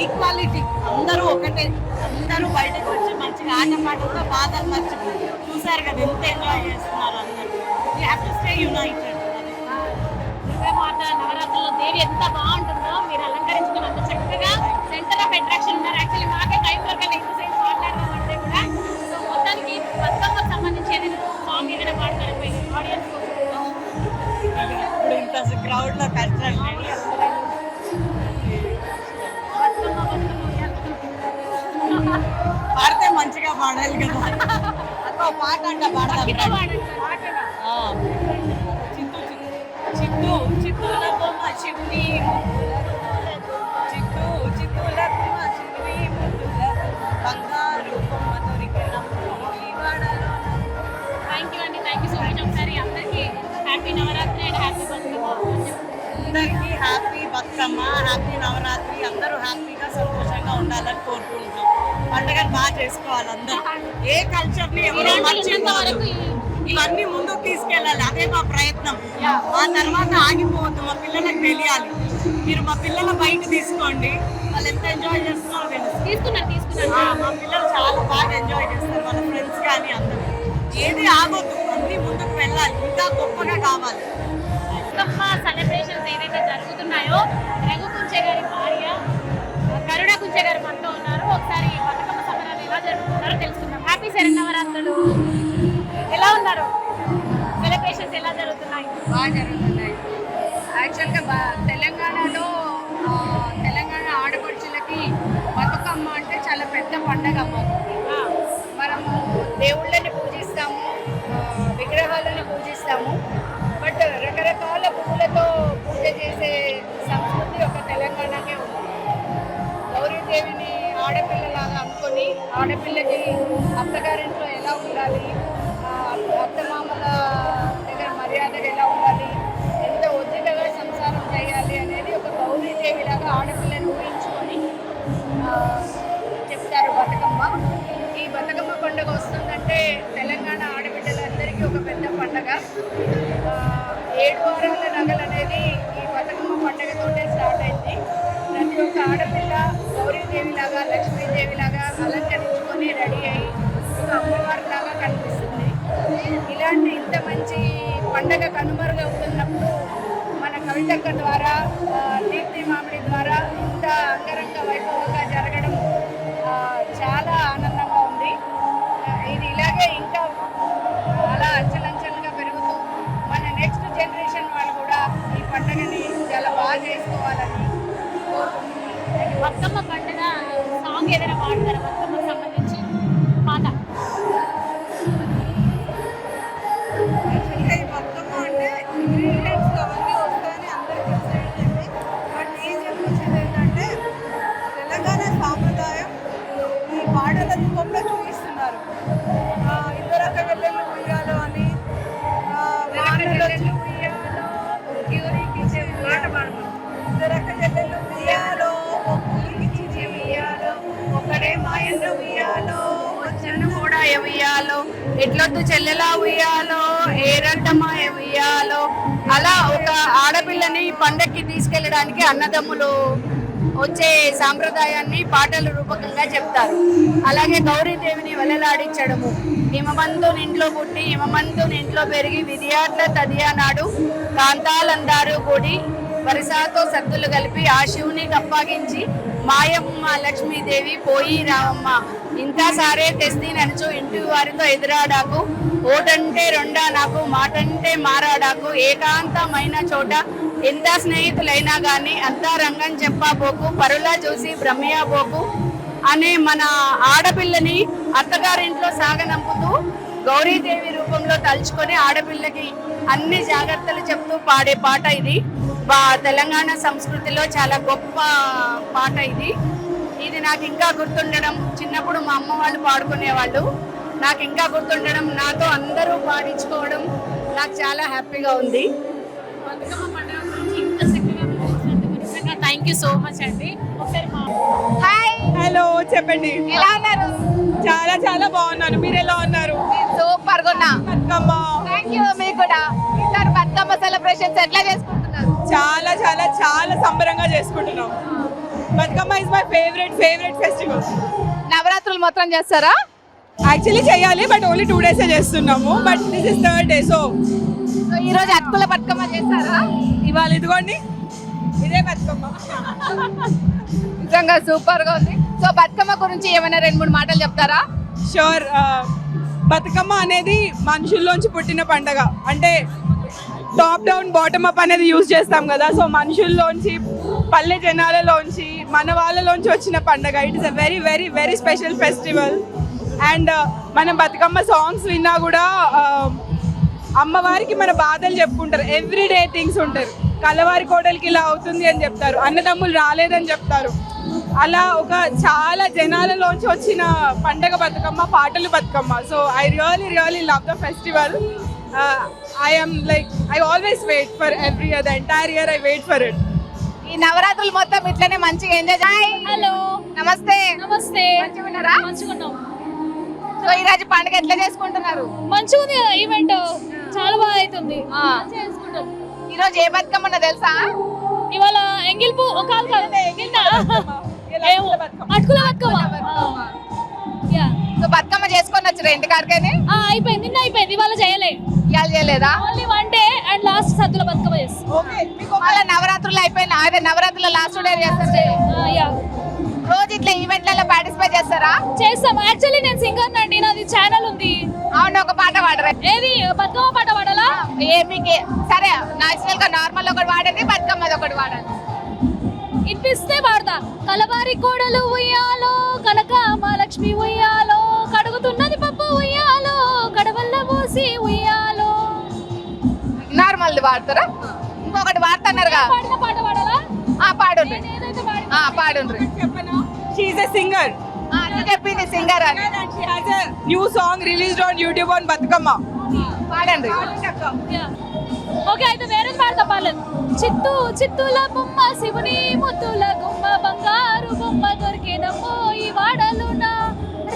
ఈక్వాలిటీ, అందరూ ఒకటే, అందరూ బయటకు వచ్చి మంచిగా ఆట పాటలతో బాధలు మర్చిపోయి చూసారు కదా ఎంత ఎంజాయ్ చేస్తున్నారు అందరూ. You have to stay United. Durgamata నవరాత్రుల్లో దేవి ఎంత బాగుంటుందో, మీరు అలంకరించుకుని అంత చక్కగా సెంటర్ ఆఫ్ అట్రాక్షన్ ఉన్నారు. యాక్చువల్లీ మాకే టైం దొరకలేదు ఇంతసేపు మాట్లాడదామంటే కూడా. సో మొత్తానికి బతుకమ్మకు సంబంధించి ఏదైనా సాంగ్ ఏదైనా పాడతారు ఆడియన్స్ కోసం? ఇప్పుడు ఇంత క్రౌడ్ లో కష్టం. పాడితే మంచిగా పాడాలి కదా, అక్క పాట అంట పాడదాం. చిత్తూ చిత్తూల బొమ్మ చిన్ని చిత్తూ చిత్తూల బొమ్మ చిన్ని బంగారు బొమ్మ దొరికిన థ్యాంక్ యూ అండి. Thank you so much. ఒకసారి అందరికీ happy Navratri and happy Bathukamma. అందరికీ హ్యాపీ బతుకమ్మ, హ్యాపీ నవరాత్రి. అందరూ హ్యాపీగా సంతోషంగా ఉండాలని కోరుకుంటున్నాం. పండుగను బాగా చేసుకోవాలి అందరూ. ఏ కల్చర్ని ఎవరో మర్చిపోవద్దు, ఇవన్నీ ముందుకు తీసుకెళ్ళాలి. అదే మా ప్రయత్నం. ఆ తర్వాత ఆగిపోవద్దు, మా పిల్లలకు తెలియాలి. మీరు మా పిల్లల బయట తీసుకోండి, వాళ్ళు ఎంత ఎంజాయ్ చేస్తున్నారో తెలుసు. తీసుకున్నారు. మా పిల్లలు చాలా బాగా ఎంజాయ్ చేస్తారు, వాళ్ళ ఫ్రెండ్స్ కానీ అందరూ. ఏది ఆగొద్దు, అన్నీ ముందుకు వెళ్ళాలి, ఇంకా గొప్పగా కావాలి. బతుకమ్మ సెలబ్రేషన్స్ ఏదైతే జరుగుతున్నాయో, రఘు కుంచే గారి భార్య కరుణ కుంచే గారు మనతో ఉన్నారు. ఒకసారి బతుకమ్మ సంబరాలు ఎలా జరుగుతున్నారో తెలుసుకుందాం. హ్యాపీ శరన్నవరాత్రులు. ఎలా ఉన్నారు? సెలబ్రేషన్స్ ఎలా జరుగుతున్నాయి? బాగా జరుగుతున్నాయి. యాక్చువల్గా తెలంగాణలో తెలంగాణ ఆడపడుచులకి బతుకమ్మ అంటే చాలా పెద్ద పండగ. మనము దేవుళ్ళని పూజిస్తాము, విగ్రహాలను పూజిస్తాము, బట్ రకరకాల పువ్వులతో పూజ చేసే సంస్కృతి ఒక తెలంగాణకే ఉంది. గౌరీదేవిని ఆడపిల్లలాగా అనుకొని ఆడపిల్లకి అత్తగారింట్లో ఎలా ఉండాలి, అత్తమామల దగ్గర మర్యాదగా ఎలా ఉండాలి, ఎంత ఒద్దికగా సంసారం చేయాలి అనేది ఒక గౌరీదేవిలాగా ఆడపిల్లని ఊహించుకొని చెప్తారు బతుకమ్మ. ఈ బతుకమ్మ పండుగ వస్తుందంటే తెలంగాణ ఆడబిడ్డల ఒక పెద్ద పండగ. 7 వారాల నగలు అనేది ఈ బతుకమ్మ పండగతోటే స్టార్ట్ అయింది. ప్రతి ఒక్క ఆడపిల్ల గౌరీదేవిలాగా లక్ష్మీదేవిలాగా అలంకరించుకొని రెడీ అయ్యి ఒక అమ్మవారిలాగా కనిపిస్తుంది. ఇలాంటి ఇంత మంచి పండగ కనుమరుగవుతున్నప్పుడు మన కవితక్క ద్వారా దీప్తి మామిడి ద్వారా ఇంత అంగరంగ వైభవంగా జరగడం చాలా ఆనందంగా ఉంది. ఇది ఇలాగే ఇంకా అలా అంచెలంచెలుగా పెరుగుతూ మన నెక్స్ట్ జనరేషన్ వాళ్ళు కూడా ఈ పండుగని చాలా బాగా చేసుకోవాలని కోరుకుంటున్నాను. బతుకమ్మ పండుగ సాంగ్ ఏదైనా పాడతారా బతుకమ్మకు సంబంధించి పాట? యాక్చువల్గా ఈ బతుకమ్మ అంటే ఇంగ్రీడియంట్స్ అవన్నీ వస్తాయని అందరికీ తెలిసింది. బట్ నేను చెప్పొచ్చేది ఏంటంటే తెలంగాణ సాంప్రదాయం ఈ పాటల రూపంలో చూపిస్తున్నారు. ఇద్దరక్క వెళ్ళలు ఉయ్యాలో అని ఇద్దరక్క చెల్లెలు ఉయ్యాలో ఒకడే మాయంలో ఉయ్యాలో వచ్చను కూడా ఉయ్యాలో ఎట్లొద్దు చెల్లెలా ఉయ్యాలో ఏరంటమా ఉయ్యాలో. అలా ఒక ఆడపిల్లని పండక్కి తీసుకెళ్ళడానికి అన్నదమ్ములు వచ్చే సాంప్రదాయాన్ని పాటల రూపకంగా చెప్తారు. అలాగే గౌరీదేవిని వెలలాడించడము, హిమవంతుని ఇంట్లో పుట్టి హిమవంతుని ఇంట్లో పెరిగి విధియాట్ల తదియా నాడు కాంతాలందారు కూడి వరిసాతో సద్దులు కలిపి ఆ శివుని అప్పగించి మాయమ్మ లక్ష్మీదేవి పోయి రావమ్మ ఇంకా సారే తెస్తి నడుచు ఇంటి వారితో ఎదురాడాకు ఓటంటే రెండా నాకు మాటంటే మారాడాకు ఏకాంతమైన చోట ఎంత స్నేహితులైనా గాని అంతా రంగం చెప్పాబోకు పరులా చూసి భ్రమయాబోకు అనే మన ఆడపిల్లని అత్తగారింట్లో సాగనంపుతూ గౌరీదేవి రూపంలో తలుచుకొని ఆడపిల్లకి అన్ని జాగ్రత్తలు చెప్తూ పాడే పాట ఇది. తెలంగాణ సంస్కృతిలో చాలా గొప్ప పాట ఇది. ఇది నాకు ఇంకా గుర్తుండడం, చిన్నప్పుడు మా అమ్మ వాళ్ళు పాడుకునేవాళ్ళు, నాకు ఇంకా గుర్తుండడం, నాతో అందరూ పాడించుకోవడం నాకు చాలా హ్యాపీగా ఉంది. బతుకమ్మ పండుగ గురించి ఇంత చక్కగా వివరించినందుకు నిజంగా థ్యాంక్ యూ సో మచ్ అండి. ఒకసారి హాయ్, హలో, చెప్పండి. ఎలా ఉన్నారు? చాలా చాలా బాగున్నాను. మీరు ఎలా ఉన్నారు? సూపర్ గా ఉన్నా. Bathukamma thank you. మీకు కూడా ఈసారి బతుకమ్మ సెలబ్రేషన్స్ ఎట్లా చేసుకుంటున్నారు? చాలా చాలా చాలా సంబరంగా చేసుకుంటున్నాం. Bathukamma is my favourite festival. నవరాత్రులు మొత్తం చేస్తారా? యాక్చువల్లీ చేయాలి బట్ ఓన్లీ 2 days చేస్తున్నాము. But this is 3rd day. So ఈ రోజు అటుకుల బతుకమ్మ చేస్తారా? ఇవాళ ఇదిగోండి ఇదే బతుకమ్మ. నిజంగా సూపర్ గా ఉంది. సో బతుకమ్మ గురించి ఏమైనా 2-3 మాటలు చెప్తారా? షూర్. బతుకమ్మ అనేది మనుషుల్లోంచి పుట్టిన పండగ. అంటే టాప్ డౌన్ బాటమ్ అప్ అనేది యూజ్ చేస్తాం కదా. సో మనుషుల్లోంచి పల్లె జనాలలోంచి మన వాళ్ళలోంచి వచ్చిన పండగ. It is a very very very special festival. And మనం బతుకమ్మ సాంగ్స్ విన్నా కూడా అమ్మవారికి మన బాధలు చెప్పుకుంటారు. ఎవ్రీడే థింగ్స్ ఉంటారు. కలవారి కోడలికి ఇలా అవుతుంది అని చెప్తారు, అన్నదమ్ములు రాలేదని చెప్తారు. అలా ఒక చాలా జనాలలోంచి వచ్చిన పండగ బతుకమ్మ, పాటలు Bathukamma. So I really love the festival. I always wait for every year. The entire year I wait for it. ఈ నవరాత్రులు మొత్తం ఇట్లనే మంచిగా ఎంజాయ్ చేయండి. హలో, నమస్తే. నమస్తే. మంచిగా ఉన్నారా? మంచిగున్నాం. సో ఈ రోజు పండుగ ఎట్లా చేసుకుంటున్నారు? మంచిగా ఉంది కదా ఈవెంట్, చాలా బాగా అవుతుంది. చేసుకుంటాం. ఈ రోజు ఏ బతుకమ్మ ఉన్నదో తెలుసా? ఇవాళ ఎంగిల్పు కాదు అటుకుల బతుకమ్మ. సో బతుకమ్మ చేసుకొని వచ్చారు ఇంటికాడికని? అయిపోయింది, నిన్న అయిపోయింది, ఇవాళ చేయలే. ఇవాళ చేయలేదా? ఓన్లీ 1 day అండ్ లాస్ట్ సద్దుల బతుకమ్మ చేస్తాం. మళ్ళీ నవరాత్రులు అయిపోయినా అదే నవరాత్రుల లాస్ట్ డే చేస్తారు. రోజు ఇట్లా ఈవెంట్లలో పార్టిసిపేట్ చేస్తారా? చేస్తాం. యాక్చువల్లీ నేను సింగర్ అండి, నాది ఛానల్ ఉంది. అవును, ఒక పాట పాడరా? ఏది బతుకమ్మ పాట పాడాలా? మీకు సరే, నాచురల్ గా నార్మల్ ఒకటి వాడండి, బతుకమ్మది ఒకటి వాడండి. ఇనిపిస్తే పాడతా. కలవారి కోడలు ఉయ్యాలో, కనకామ లక్ష్మి ఉయ్యాలో, కడుగుతున్నది పప్పు ఉయ్యాలో, కడవల్ల పోసి ఉయ్యాలో. నార్మల్ వాడతారా? ఇంకొకటి వాడుతున్నారు పాడిన పాట పాడాలా? పాడుండ్రి. పాడుండ్రి. She is a singer. చెప్పింది సింగర్ అని. She has a new song released on YouTube on Bathukamma. పాడండి. ఓకే, అయితే వేరే పాడతా. పర్లేదు. చిత్తుల బొమ్మ శివుని ముద్దుల గుమ్మ, బంగారు బొమ్మ దొరికేనమ్మో ఈ వాడలునా,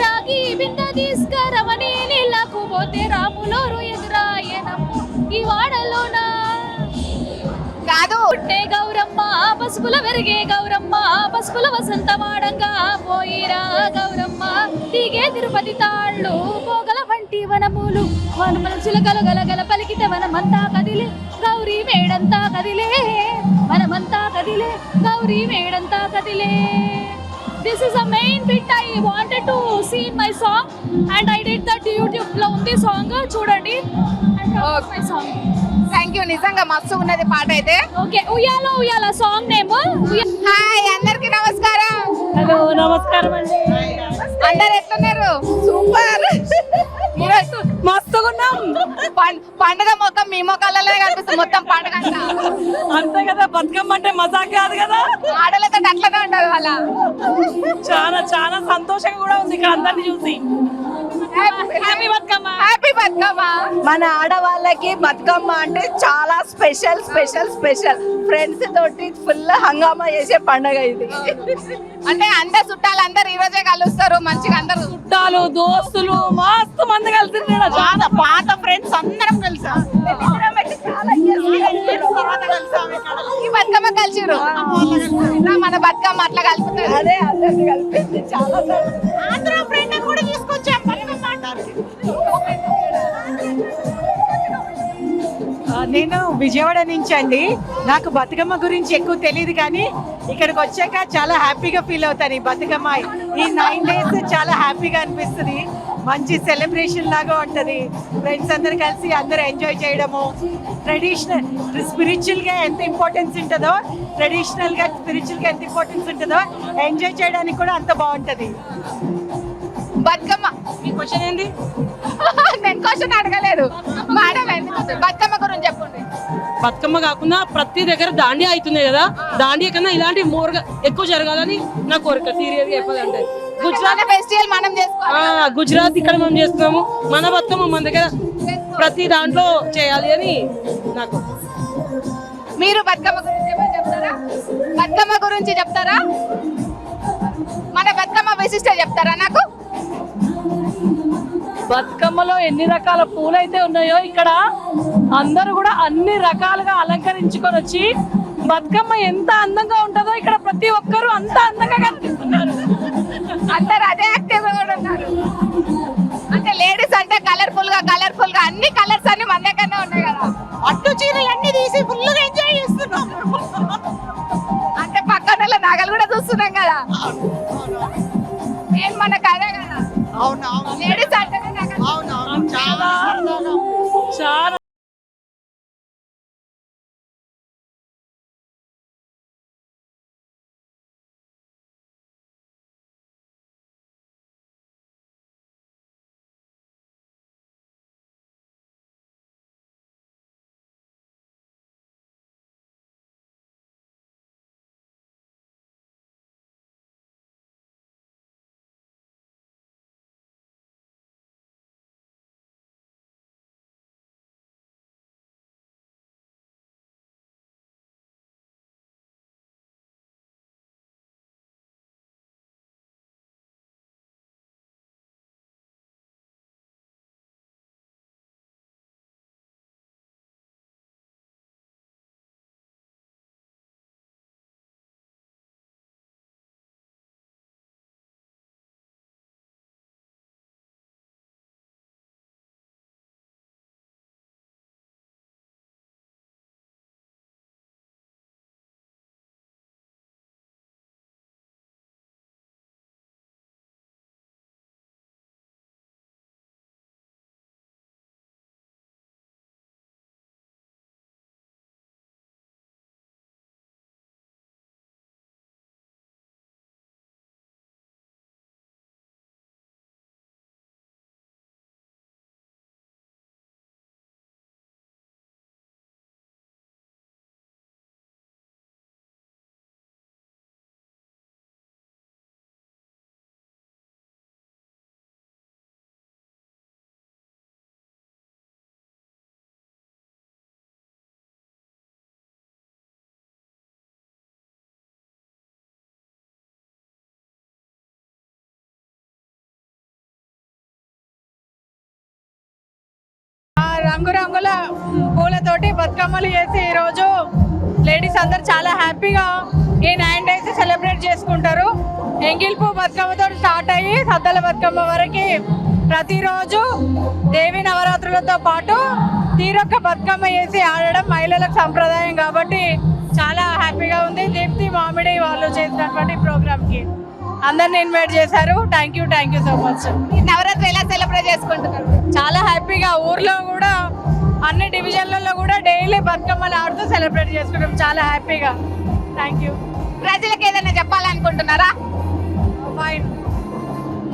రాగి బింద తీసుకరమని నీళ్ళకు పోతే రాములోరు ఎదురా పసుపుల వెరిగే గౌరమ్మ పసుపుల వసంత వాడంగా పోయిరా గౌరమ్మ దిగే తిరుపతి తాళ్ళు పోగల వంటి వనములు వనముల చిలకలు గలగల పలికితే వనమంతా కదిలే గౌరీ మేడంతా కదిలే వనమంతా కదిలే గౌరీ మేడంతా కదిలే. This is a main bit I wanted to see in my song and I did that YouTube లో ఉంది సాంగ్ చూడండి. my song. Thank you. నిజంగా మస్తు ఉన్నది పాట అయితే. ఓకే ఉయ్యాలో ఉయ్యాల సాంగ్ నేమ్. హాయ్ అందరికి నమస్కారం. హలో నమస్కారం అండి. అందరు ఎట్లున్నారు? సూపర్. మస్తుగున్నాం. పండుగ మొత్తం మీ మొక్కలలో కనిపిస్తుంది. మొత్తం పండుగ అంతే కదా, బతుకమ్మ అంటే మజాక్ కాదు కదా. ఆడలతో అట్లనే ఉంటది వాళ్ళ. చాలా చాలా సంతోషంగా కూడా ఉంది ఇక్కడ అందరిని చూసి. హ్యాపీ బతుకమ్మ. హ్యాపీ బతుకమ్మ. మన ఆడవాళ్ళకి బతుకమ్మ అంటే చాలా స్పెషల్ స్పెషల్ స్పెషల్. ఫ్రెండ్స్ తోటి ఫుల్ హంగామా చేసే పండగ ఇది. అంటే అందరు చుట్టాలు అందరు ఈ రోజే కలుస్తారు మంచిగా. అందరు చుట్టాలు దోస్తులు మస్తు మంది కలిసి చాలా పాత ఫ్రెండ్స్ అందరం కలిసాం. ఈ బతుకమ్మ కలిసిరు. మన బతుకమ్మ అట్లా కలుపుతారు. అదే అందరిని కలిపింది చాలా. అందరం ఫ్రెండ్ కూడా తీసుకొచ్చాం. నేను విజయవాడ నుంచి అండి. నాకు బతుకమ్మ గురించి ఎక్కువ తెలియదు కానీ ఇక్కడికి వచ్చాక చాలా హ్యాపీగా ఫీల్ అవుతాను. ఈ బతుకమ్మ ఈ 9 days చాలా హ్యాపీగా అనిపిస్తుంది. మంచి సెలబ్రేషన్ లాగా ఉంటుంది. ఫ్రెండ్స్ అందరు కలిసి అందరూ ఎంజాయ్ చేయడము. ట్రెడిషనల్ స్పిరిచువల్గా ఎంత ఇంపార్టెన్స్ ఉంటుందో, ట్రెడిషనల్గా స్పిరిచువల్గా ఎంత ఇంపార్టెన్స్ ఉంటుందో ఎంజాయ్ చేయడానికి కూడా అంత బాగుంటుంది. బతుకమ్మ మీ క్వశ్చన్ ఏంటి? నేను క్వశ్చన్ అడగలేదు మేడం. బతుకమ్మ గురించి చెప్పండి. బతుకమ్మ కాకుండా ప్రతి దగ్గర దాండియా అవుతుంది కదా, దాండియా కన్నా ఇలాంటి మోర్గా ఎక్కువ జరగాలని నా కోరిక. సీరియస్గా చెప్పాలంటే గుజరాత్ ఫెస్టివల్ మనం చేసుకోవాలి. గుజరాత్ ఇక్కడ మనం చేస్తున్నాము. మన బతుకమ్మ మన దగ్గర ప్రతి దాంట్లో చేయాలి అని నాకు. మీరు బతుకమ్మ గురించి ఏమైనా చెప్తారా? బతుకమ్మ గురించి చెప్తారా? మన బతుకమ్మ విశిష్ట చెప్తారా నాకు? బతుకమ్మలో ఎన్ని రకాల పూలు అయితే ఉన్నాయో ఇక్కడ అందరూ కూడా అన్ని రకాలుగా అలంకరించుకొని వచ్చి బతుకమ్మ ఎంత అందంగా ఉంటుందో ఇక్కడ ప్రతి ఒక్కరు అంత అందంగా కనిపిస్తున్నారు. అందరు అదే యాక్టివ్ గా కూడా ఉన్నారు. అంటే లేడీస్ అంటే కలర్ఫుల్ గా అన్ని కలర్స్ అన్ని మన దగ్గరనే ఉన్నాయి కదా. అట్టు చీరలు అన్ని తీసి ఫుల్ గా ఎంజాయ్ చేస్తున్నాం. అంటే పక్కన నగలు కూడా చూస్తున్నాం కదా. నేను మన కదే కదా. లేడీస్ అంటే చాలా చాలా రంగురంగుల పూలతోటి బతుకమ్మలు చేసి ఈరోజు లేడీస్ అందరు చాలా హ్యాపీగా ఈ 9 days సెలబ్రేట్ చేసుకుంటారు. ఎంగిల్పూ బతుకమ్మతో స్టార్ట్ అయ్యి సద్దల బతుకమ్మ వరకు ప్రతిరోజు దేవి నవరాత్రులతో పాటు తీరొక్క బతుకమ్మ వేసి ఆడడం మహిళలకు సంప్రదాయం కాబట్టి చాలా హ్యాపీగా ఉంది. దీప్తి మామిడి వాళ్ళు చేసినటువంటి ప్రోగ్రామ్కి అందరిని ఇన్వైట్ చేశారు. Thank you so much. Navratri ఎలా సెలబ్రేట్ చేసుకుంటున్నారు? చాలా హ్యాపీగా ఊర్లో కూడా అన్ని డివిజన్లలో కూడా డైలీ బతుకమ్మలు ఆడుతూ సెలబ్రేట్ చేసుకుంటాం చాలా హ్యాపీగా. Thank you. ప్రజలకు ఏదైనా చెప్పాలనుకుంటున్నారా?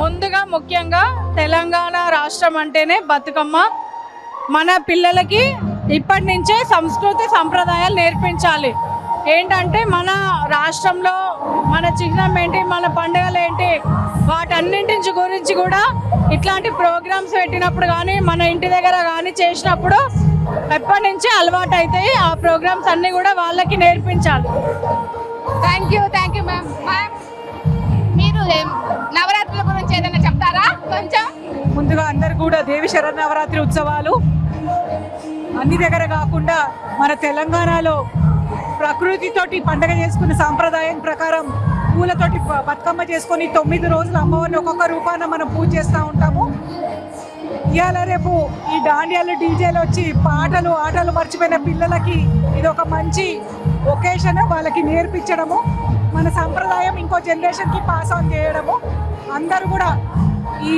ముందుగా ముఖ్యంగా తెలంగాణ రాష్ట్రం అంటేనే బతుకమ్మ. మన పిల్లలకి ఇప్పటి నుంచే సంస్కృతి సంప్రదాయాలు నేర్పించాలి. ఏంటంటే మన రాష్ట్రంలో మన చిహ్నం ఏంటి, మన పండుగలు ఏంటి, వాటన్నింటి గురించి కూడా ఇట్లాంటి ప్రోగ్రామ్స్ పెట్టినప్పుడు కానీ మన ఇంటి దగ్గర కానీ చేసినప్పుడు ఎప్పటి నుంచి అలవాటు అవుతాయి. ఆ ప్రోగ్రామ్స్ అన్నీ కూడా వాళ్ళకి నేర్పించాలి. Thank you ma'am. మీరు నవరాత్రుల గురించి ఏదైనా చెప్తారా కొంచెం? ముందుగా అందరు కూడా దేవి శరన్నవరాత్రి ఉత్సవాలు అన్ని దగ్గర కాకుండా మన తెలంగాణలో ప్రకృతితోటి పండగ చేసుకున్న సాంప్రదాయం ప్రకారం పూలతోటి బతుకమ్మ చేసుకొని 9 రోజులు అమ్మవారిని ఒక్కొక్క రూపాన మనం పూజ చేస్తూ ఉంటాము. ఇవాళ రేపు ఈ డాండియాలు డీజేలు వచ్చి పాటలు ఆటలు మర్చిపోయిన పిల్లలకి ఇది ఒక మంచి ఒకేషన్, వాళ్ళకి నేర్పించడము, మన సంప్రదాయం ఇంకో జనరేషన్కి పాస్ ఆన్ చేయడము. అందరూ కూడా ఈ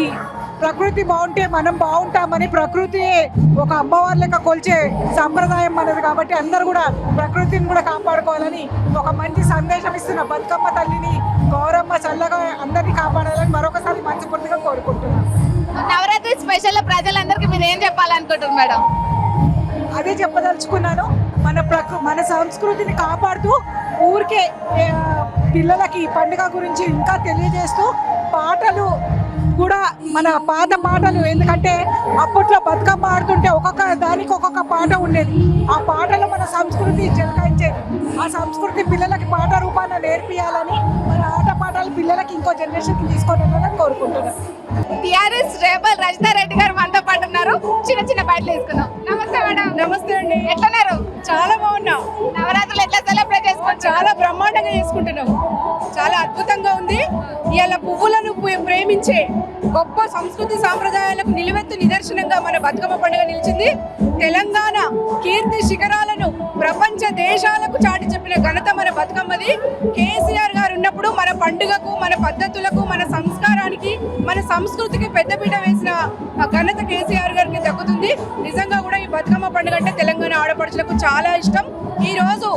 ప్రకృతి బాగుంటే మనం బాగుంటామని ప్రకృతియే ఒక అమ్మవారి లెక్క కొలిచే సంప్రదాయం మనది కాబట్టి అందరూ కూడా ప్రకృతిని కూడా కాపాడుకోవాలని ఒక మంచి సందేశం ఇస్తున్న బతుకమ్మ తల్లిని గౌరమ్మ చల్లగా అందరినీ కాపాడాలని మరొకసారి మనస్ఫూర్తిగా కోరుకుంటున్నాను. నవరాత్రి స్పెషల్ ప్రజలందరికీ మీరు ఏం చెప్పాలనుకుంటున్నారు మేడం? అదే చెప్పదలుచుకున్నాను. మన సంస్కృతిని కాపాడుతూ ఊరికే పిల్లలకి పండుగ గురించి ఇంకా తెలియజేస్తూ పాటలు కూడా మన పాత పాటలు, ఎందుకంటే అప్పట్లో బతుకమ్మ ఆడుతుంటే ఒక్కొక్క దానికి ఒక్కొక్క పాట ఉండేది. ఆ పాటలు మన సంస్కృతి జలకాయించేది. ఆ సంస్కృతి పిల్లలకి పాట రూపాన నేర్పియాలని మన ఆట పాటలు పిల్లలకి ఇంకో జనరేషన్కి తీసుకొని కోరుకుంటున్నాను. టిఆర్ఎస్ రేబల్ రజితారెడ్డి గారు మనతో పాటు ఉన్నారు. చిన్న బయటలు వేసుకున్నాం. నమస్తే మేడం. నమస్తే అండి. ఎట్లున్నారు? చాలా బాగున్నాం. నవరాత్రులు ఎట్లా సెలబ్రేట్ చేసుకుంటారు? చాలా బ్రహ్మాండంగా చేసుకుంటున్నాం. చాలా అద్భుతంగా ఉంది. ఇలా పువ్వులను ప్రేమించే గొప్ప సంస్కృతి సాంప్రదాయాలకు నిలువెత్తు నిదర్శనంగా మన బతుకమ్మ పండుగ నిలిచింది. తెలంగాణ కీర్తి శిఖరాలను ప్రపంచ దేశాలకు చాటి చెప్పిన ఘనత మన బతుకమ్మది. కేసీఆర్ గారు ఉన్నప్పుడు మన పండుగకు, మన పద్ధతులకు, మన సంస్కారానికి, మన సంస్కృతికి పెద్దపీట వేసిన ఘనత కేసీఆర్ గారికి దక్కుతుంది. నిజంగా కూడా ఈ బతుకమ్మ పండుగ అంటే తెలంగాణ ఆడపడుచులకు చాలా ఇష్టం. ఈ రోజు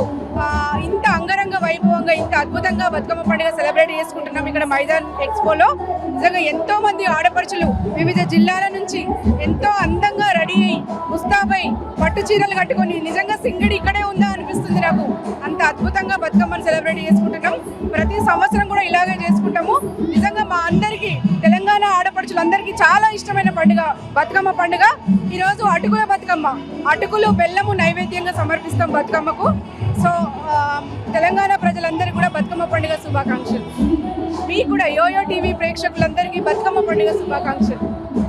ఇంత అంగరంగ వైభవంగా ఇంత అద్భుతంగా బతుకమ్మ పండుగ సెలబ్రేట్ చేసుకుంటున్నాం ఇక్కడ మైదాన్ ఎక్స్పోలో. నిజంగా ఎంతో మంది ఆడపడుచులు వివిధ జిల్లాల నుంచి ఎంతో అందంగా రెడీ అయ్యి ముస్తాబై పట్టు చీరలు కట్టుకొని నిజంగా సింగడి ఇక్కడే ఉందా అనిపిస్తుంది నాకు. అంత అద్భుతంగా బతుకమ్మను సెలబ్రేట్ చేసుకుంటున్నాం. ప్రతి సంవత్సరం కూడా ఇలాగే చేసుకుంటాము. నిజంగా మా అందరికీ తెలంగాణ ఆడపడుచులందరికీ చాలా ఇష్టమైన పండుగ బతుకమ్మ పండుగ. ఈరోజు అటుకుల బతుకమ్మ, అటుకులు బెల్లము నైవేద్యంగా సమర్పిస్తాం బతుకమ్మకు. సో తెలంగాణ ప్రజలందరికీ కూడా బతుకమ్మ పండుగ శుభాకాంక్షలు. మీకు కూడా యోయో టీవీ ప్రేక్షకులందరికీ బతుకమ్మ పండుగ శుభాకాంక్షలు.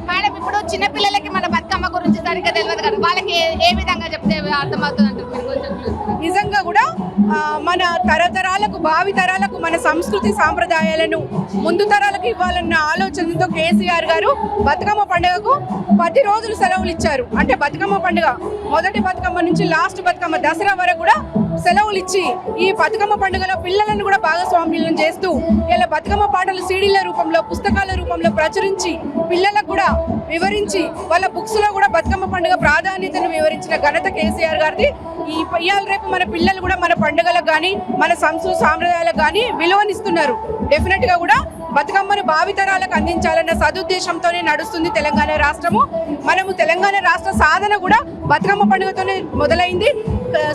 మేడం, ఇప్పుడు చిన్నపిల్లలకి మన బతుకమ్మ గురించి సరిగ్గా తెలియదు కదా, వాళ్ళకి ఏ విధంగా చెప్తే అర్థమవుతుంది అంటారు మీరు కొంచెం? నిజంగా కూడా మన తరతరాలకు, భావి తరాలకు మన సంస్కృతి సాంప్రదాయాలను ముందు తరాలకు ఇవ్వాలన్న ఆలోచనతో కేసీఆర్ గారు బతుకమ్మ పండుగకు 10 రోజులు సెలవులు ఇచ్చారు. అంటే బతుకమ్మ పండుగ మొదటి బతుకమ్మ నుంచి లాస్ట్ బతుకమ్మ దసరా వరకు కూడా సెలవులు ఇచ్చి ఈ బతుకమ్మ పండుగలో పిల్లలను కూడా భాగస్వామ్యం చేస్తూ ఇలా బతుకమ్మ పాటలు సీడీల రూపంలో, పుస్తకాల రూపంలో ప్రచురించి పిల్లలకు కూడా వివరించి వాళ్ళ బుక్స్ లో కూడా బతుకమ్మ పండుగ ప్రాధాన్యతను వివరించిన ఘనత కేసీఆర్ గారిది. ఇవాళ రేపు మన పిల్లలు కూడా మన పండుగలకు కానీ మన సంస్కృతి సాంప్రదాయాలకు కానీ విలువనిస్తున్నారు. డెఫినెట్ గా కూడా బతుకమ్మను భావితరాలకు అందించాలన్న సదుద్దేశంతోనే నడుస్తుంది తెలంగాణ రాష్ట్రము. మనము తెలంగాణ రాష్ట్ర సాధన కూడా బతుకమ్మ పండుగతోనే మొదలైంది.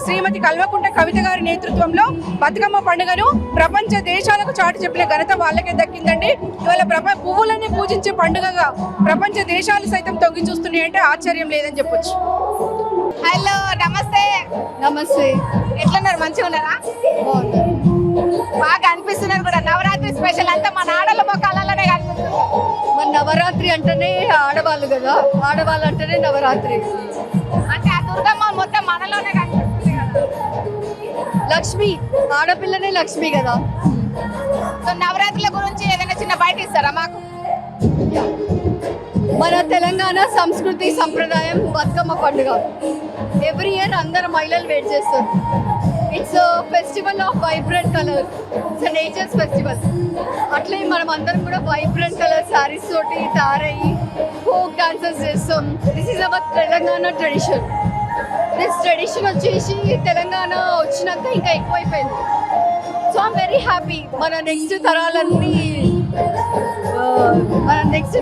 శ్రీమతి కల్వకుంట్ల కవిత గారి నేతృత్వంలో బతుకమ్మ పండుగను ప్రపంచ దేశాలకు చాటి చెప్పిన ఘనత వాళ్ళకే దక్కిందండి. ఇవాళ పువ్వులని పూజించే పండుగగా ప్రపంచ దేశాలు సైతం తొంగి చూస్తున్నాయి అంటే ఆశ్చర్యం లేదని చెప్పొచ్చు. హలో, నమస్తే. నమస్తే. ఎట్లున్నారు? మంచిగా ఉన్నారా? బాగా అనిపిస్తున్నారు కూడా. నవరాత్రి స్పెషల్ అంతా మన ఆడల మొక్కలలోనే కనిపిస్తుంది. మన నవరాత్రి అంటేనే ఆడవాళ్ళు కదా, ఆడవాళ్ళు అంటేనే నవరాత్రి. అంటే ఆ దుర్గమ్మ మొత్తం మనలోనే కనిపిస్తుంది కదా. లక్ష్మి, ఆడపిల్లనే లక్ష్మి కదా. సో నవరాత్రుల గురించి ఏదైనా చిన్న బయట ఇస్తారా మాకు? మన తెలంగాణ సంస్కృతి సంప్రదాయం బతుకమ్మ పండుగ ఎవ్రీ ఇయర్ అందరు మహిళలు వెయిట్ చేస్తారు. It's festival of vibrant colours, it's nature's festival. అట్లే మనం అందరం కూడా వైబ్రెంట్ కలర్ శారీస్ తోటి తయారయ్యి ఫోక్ డాన్సెస్ చేస్తాం. This is our Telangana tradition. This tradition వచ్చేసి తెలంగాణ వచ్చినాక ఇంకా ఎక్కువైపోయింది. So I'm very happy. మన నెక్స్ట్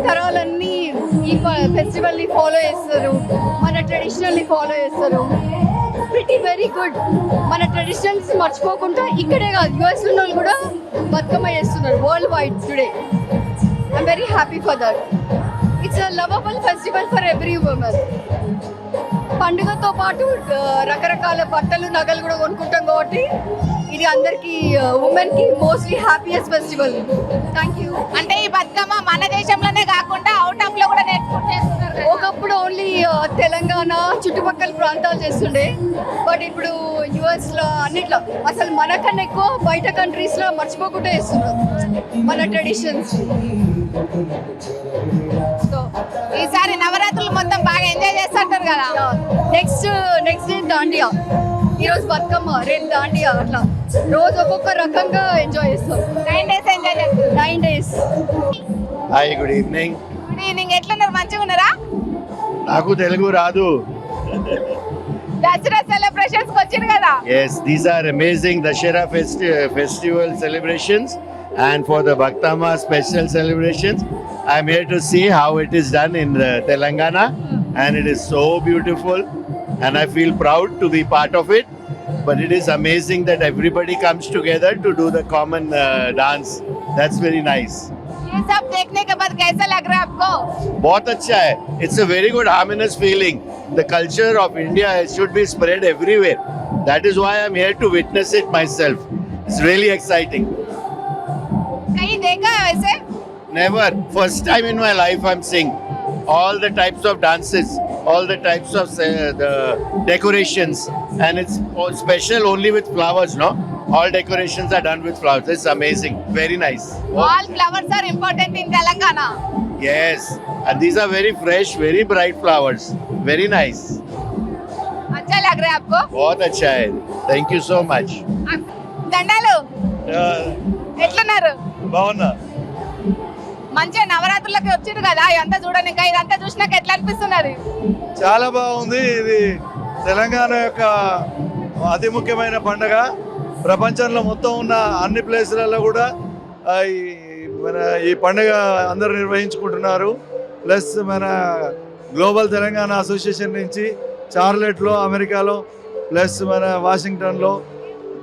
తరాలన్నీ ఈ ఫెస్టివల్ని ఫాలో చేస్తారు, మన ట్రెడిషనల్ని ఫాలో చేస్తారు. Pretty very good. మన ట్రెడిషనల్స్ మర్చిపోకుండా ఇక్కడే కాదు, యూఎస్ ఉన్న వాళ్ళు కూడా బతుకమ్మ చేస్తున్నారు worldwide today. I'm very happy for that. It's a lovable festival for every women. పండుగతో పాటు రకరకాల బట్టలు నగలు కూడా కొనుక్కుంటాం కాబట్టి ఇది అందరికి ఉమెన్ కి mostly happiest festival. Thank you. అంటే ఈ బతుకమ్మ మన దేశంలోనే కాకుండా అవుట్ ఆఫ్ లో కూడా చేస్తున్నారు. ఒకప్పుడు ఓన్లీ తెలంగాణ చుట్టుపక్కల ప్రాంతాలు చేస్తుండే, బట్ ఇప్పుడు యుఎస్ లో అన్నిట్లో అసలు మనకన్నా ఎక్కువ బయట కంట్రీస్ లో మర్చిపోకుండా చేస్తున్నారు మన ట్రెడిషన్స్. సో ఈసారి నవరాత్రులు మొత్తం బాగా ఎంజాయ్ చేస్తుంటారు కదా. నెక్స్ట్ డే దాండియా, ఈరోజు బతుకమ్మ, రేపు దాండియా, అట్లా రోజు ఒక్కొక్క రకంగా ఎంజాయ్ చేస్తాం. 9 days ఎంజాయ్ చేస్తారు. 9 days. Hi, good evening. Good evening. ఎట్లున్నారు? మంచిగా ఉన్నారా? నాకు తెలుగు రాదు. దసరా సెలబ్రేషన్స్ వచ్చింది కదా. Yes, these are amazing Dashera festival celebrations, and for the Bhaktama special celebrations, I'm here to see how it is done in Telangana, and it is so beautiful, and I feel proud to be part of it. But it is amazing that everybody comes together to do the common dance. That's very nice. ये सब देखने के बाद कैसा लग रहा है आपको? बहुत अच्छा है. It's a very good harmonious feeling. The culture of India should be spread everywhere. That is why I'm here to witness it myself. It's really exciting. कहीं देखा है वैसे? Never. First time in my life I'm seeing all the types of dances, all the types of the decorations, and it's special only with flowers, no? All decorations are done with flowers. It's amazing. Very nice. All flowers are important in Telangana. Yes. And these are very fresh, very bright flowers. Very nice. अच्छा लग रहा है आपको? बहुत अच्छा है. Thank you so much. దండాలు ఎట్లున్నారు? బాగున్నా. మంచిగా నవరాత్రులకి వచ్చింది కదా, ఇదంతా చూడండి. ఇంకా ఇదంతా చూసినాక ఎట్లా అనిపిస్తున్నది? చాలా బాగుంది. ఇది తెలంగాణ యొక్క అతి ముఖ్యమైన పండుగ. ప్రపంచంలో మొత్తం ఉన్న అన్ని ప్లేసులలో కూడా మన ఈ పండుగ అందరూ నిర్వహించుకుంటున్నారు. ప్లస్ మన గ్లోబల్ తెలంగాణ అసోసియేషన్ నుంచి చార్లెట్లో, అమెరికాలో, ప్లస్ మన వాషింగ్టన్లో,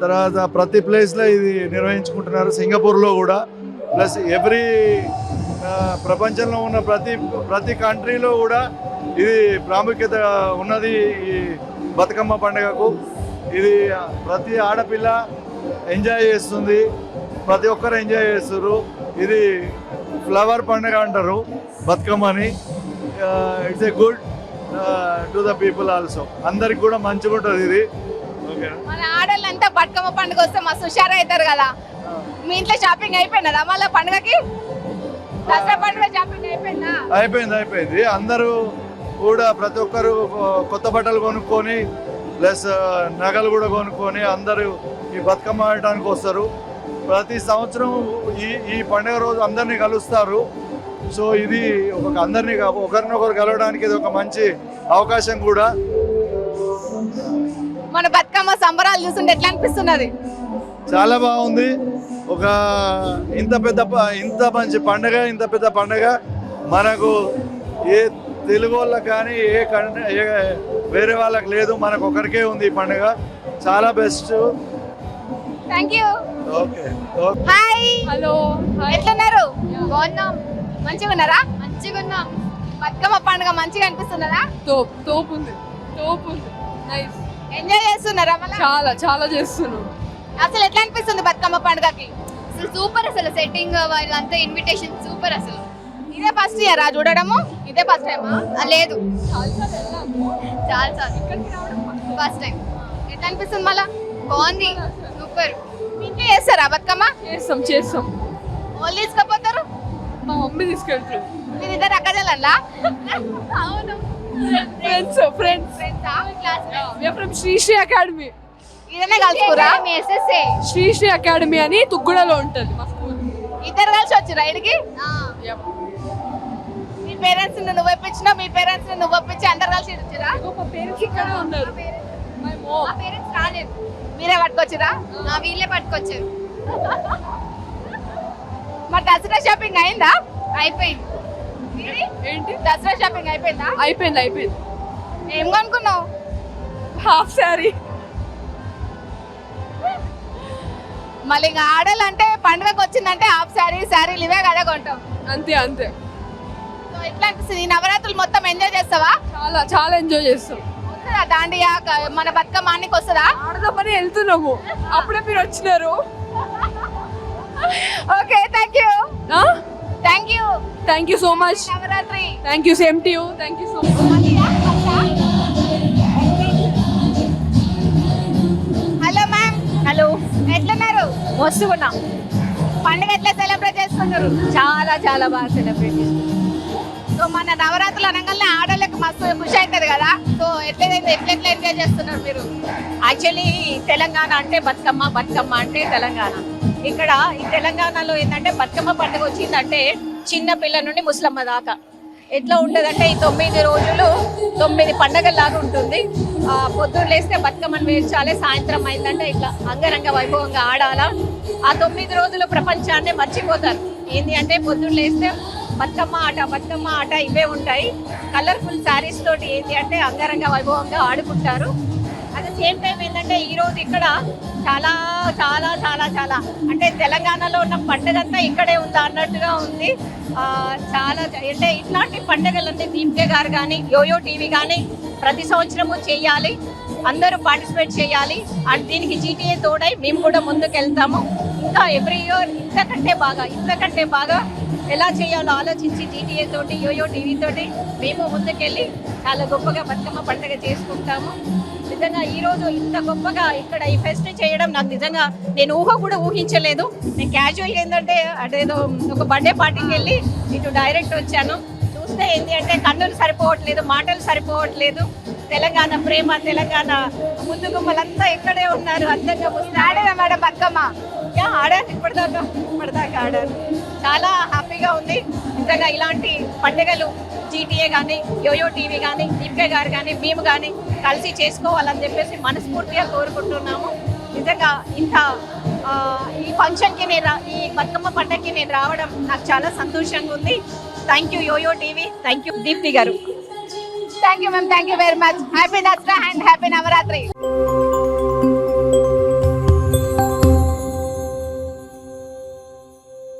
తర్వాత ప్రతి ప్లేస్లో ఇది నిర్వహించుకుంటున్నారు. సింగపూర్లో కూడా, ప్లస్ ఎవ్రీ ప్రపంచంలో ఉన్న ప్రతి కంట్రీలో కూడా ఇది ప్రాముఖ్యత ఉన్నది. ఈ బతుకమ్మ పండుగకు ఇది ప్రతి ఆడపిల్ల ఎంజాయ్ చేస్తుంది, ప్రతి ఒక్కరు ఎంజాయ్ చేస్తారు. ఇది ఫ్లవర్ పండుగ అంటారు బతుకమ్మని. It's a good to the people also. అందరికి కూడా మంచిగా ఉంటుంది ఇది. ఓకే, మన ఆడళ్ళంతా బతుకమ్మ పండుగ వస్తే మస్తు హుషారు అవుతారు కదా. మీ ఇంట్లో షాపింగ్ అయిపోయినదా మళ్ళీ పండుగకి? దసరా పండుగ షాపింగ్ అయిపోయిందా? అయిపోయింది. అందరూ కూడా ప్రతి ఒక్కరు కొత్త బట్టలు కొనుక్కొని, ప్లస్ నగలు కూడా కొనుక్కొని అందరూ ఈ బతుకమ్మ ఆడటానికి వస్తారు. ప్రతి సంవత్సరం ఈ పండుగ రోజు అందరినీ కలుస్తారు. సో ఇది అందరినీ ఒకరినొకరు కలవడానికి ఇది ఒక మంచి అవకాశం కూడా. మన బతుకమ్మ సంబరాలు చూస్తుంటే ఎట్లా అనిపిస్తున్నది? చాలా బాగుంది. ఇంత మంచి పండుగ, ఇంత పెద్ద పండుగ మనకు ఏ తెలుగు వాళ్ళకి కానీ ఏ వేరే వాళ్ళకి లేదు, మనకు ఒకరికే ఉంది ఈ పండుగ. చాలా best. Thank you. Okay. Hi. Hello. ఎట్లున్నారు? బాగున్నాం. మంచిగా ఉన్నారా? మంచిగా ఉన్నాం. బతుకమ్మ పండుగ మంచిగా అనిపిస్తున్నదా? తోపు ఉంది. నైస్. ఎంజాయ్ చేస్తున్నారా? చాలా చేస్తున్నాం. అసలు ఎట్లా అనిపిస్తుంది బతుకమ్మ పండుగకి? అసలు సూపర్. అసలు సెట్టింగ్ వాళ్ళంతా ఇన్విటేషన్ సూపర్. అసలు ఇదే ఫస్ట్ ఇయరా చూడడము? ఇదే ఫస్ట్ టైమా? లేదు, చాలా ఇక్కడికి రావడం ఫస్ట్ టైం. ఎట్లా అనిపిస్తుంది మళ్ళా? బాగుంది, సూపర్. ఇంట్లో చేస్తారా బతుకమ్మ? చేస్తాం వాళ్ళు తీసుకుపోతారు, మా మమ్మీ తీసుకెళ్తారు. మీరు ఇద్దరు అక్కజల్లా? అవును, ఫ్రెండ్స్ ఫ్రమ్ శ్రీ అకాడమీ. ఇదనే కలుసుకురా? శ్రీ అకాడమీ అని తుగ్గడలో ఉంటుంది మా స్కూల్. ఇద్దరు కలిసి వచ్చిరా ఇడికి? మీ పేరెంట్స్ నువ్వు ఒప్పించినా, మీ పేరెంట్స్ నువ్వు ఒప్పించి అందరు కలిసి వచ్చిరా? మా పేరెంట్స్ ఇక్కడే ఉన్నారు. మా పేరెంట్స్ రాలేదు, మీరే పట్టుకొచ్చిరా? వీళ్ళే పట్టుకొచ్చారు. మరి దసరా షాపింగ్ అయిందా? అయిపోయింది. ఏంటి దసరా షాపింగ్ అయిపోయిందా? అయిపోయింది. ఏం కొనుక్కున్నావు? హాఫ్ శారీ. మళ్ళీ ఇంకా ఆడాలంటే పండుగకు వచ్చిందంటే హాఫ్ శారీలు ఇవే కదా కొంటాం. అంతే. సో ఎట్లా అనిపిస్తుంది? ఈ నవరాత్రులు మొత్తం ఎంజాయ్ చేస్తావా? చాలా ఎంజాయ్ చేస్తాం. వస్తుందా దాండియా మన బతుకమ్మానికి వస్తుందా? ఆడదామని వెళ్తున్నాము, అప్పుడే మీరు వచ్చినారు. Okay, thank you so much. Navratri. Thank you, same to you. Thank you so much. Hello ma'am. Hello, ఎట్లున్నారు? మస్తున్నా. పండుగ ఎట్లా సెలబ్రేట్ చేసుకున్నారు? చాలా బాగా సెలబ్రేట్ చేస్తాం. సో మన నవరాత్రులు అనగానే ఆడలకు మస్తు ఖుషి అవుతుంది కదా. సో ఎట్లా ఎంజాయ్ చేస్తున్నారు మీరు? యాక్చువల్లీ తెలంగాణ అంటే బతుకమ్మ అంటే తెలంగాణ. ఇక్కడ ఈ తెలంగాణలో ఏంటంటే బతుకమ్మ పండుగ వచ్చిందంటే చిన్న పిల్ల నుండి ముసలమ్మ దాకా ఎట్లా ఉంటుందంటే ఈ 9 రోజులు 9 పండగల్లాగా ఉంటుంది. పొద్దున్న లేస్తే బతుకమ్మను వేర్చాలి, సాయంత్రం అయిందంటే ఇట్లా అంగరంగ వైభవంగా ఆడాలా. ఆ 9 రోజులు ప్రపంచాన్ని మర్చిపోతారు. ఏంటి అంటే పొద్దున్న లేస్తే బతుకమ్మ ఆట ఇవే ఉంటాయి. కలర్ఫుల్ శారీస్ తోటి ఏంటి అంటే అంగరంగ వైభవంగా ఆడుకుంటారు. అట్ ద సేమ్ టైం ఏంటంటే ఈరోజు ఇక్కడ చాలా చాలా చాలా చాలా అంటే తెలంగాణలో ఉన్న పండుగ అంతా ఇక్కడే ఉందా అన్నట్టుగా ఉంది. చాలా అంటే ఇట్లాంటి పండుగలన్నీ దీప్కే గారు కానీ యోయో టీవీ కానీ ప్రతి సంవత్సరము చేయాలి, అందరూ పార్టిసిపేట్ చేయాలి. అండ్ దీనికి జీటీఏ తోడై మేము కూడా ముందుకు వెళ్తాము. ఇంకా ఎవ్రీ ఇయర్ ఇంతకంటే బాగా ఎలా చేయాలో ఆలోచించి జీటీఏ తోటి యోయో టీవీ తోటి మేము ముందుకెళ్ళి చాలా గొప్పగా బతుకమ్మ పండుగ చేసుకుంటాము. నిజంగా ఈరోజు ఇంత గొప్పగా ఇక్కడ ఈ ఫెస్ట్ చేయడం నాకు నిజంగా నేను కూడా ఊహించలేదు. నేను క్యాజువల్గా ఏంటంటే అదేదో ఒక బర్త్డే పార్టీకి వెళ్ళి ఇటు డైరెక్ట్ వచ్చాను. చూస్తే ఏంటి అంటే కన్నులు సరిపోవట్లేదు, మాటలు సరిపోవట్లేదు. తెలంగాణ ప్రేమ, తెలంగాణ ముందు గుమ్మలంతా ఇక్కడే ఉన్నారు. అందంగా ఆడారా మేడం బతుకమ్మ? ఆడాను, ఇప్పటిదాకా ఆడాను. చాలా హ్యాపీగా ఉంది. నిజంగా ఇలాంటి పండుగలు జీటీఏ కానీ యోయో టీవీ కానీ దీప్కే గారు కానీ మేము కానీ కలిసి చేసుకోవాలని చెప్పేసి మనస్ఫూర్తిగా కోరుకుంటున్నాము. నిజంగా ఇంత ఈ ఫంక్షన్కి ఈ బతుకమ్మ పండుగకి నేను రావడం నాకు చాలా సంతోషంగా ఉంది. Thank you YoYo TV, thank you Deepthi గారు. Thank you ma'am, thank you very much. Happy Dasara and happy Navratri.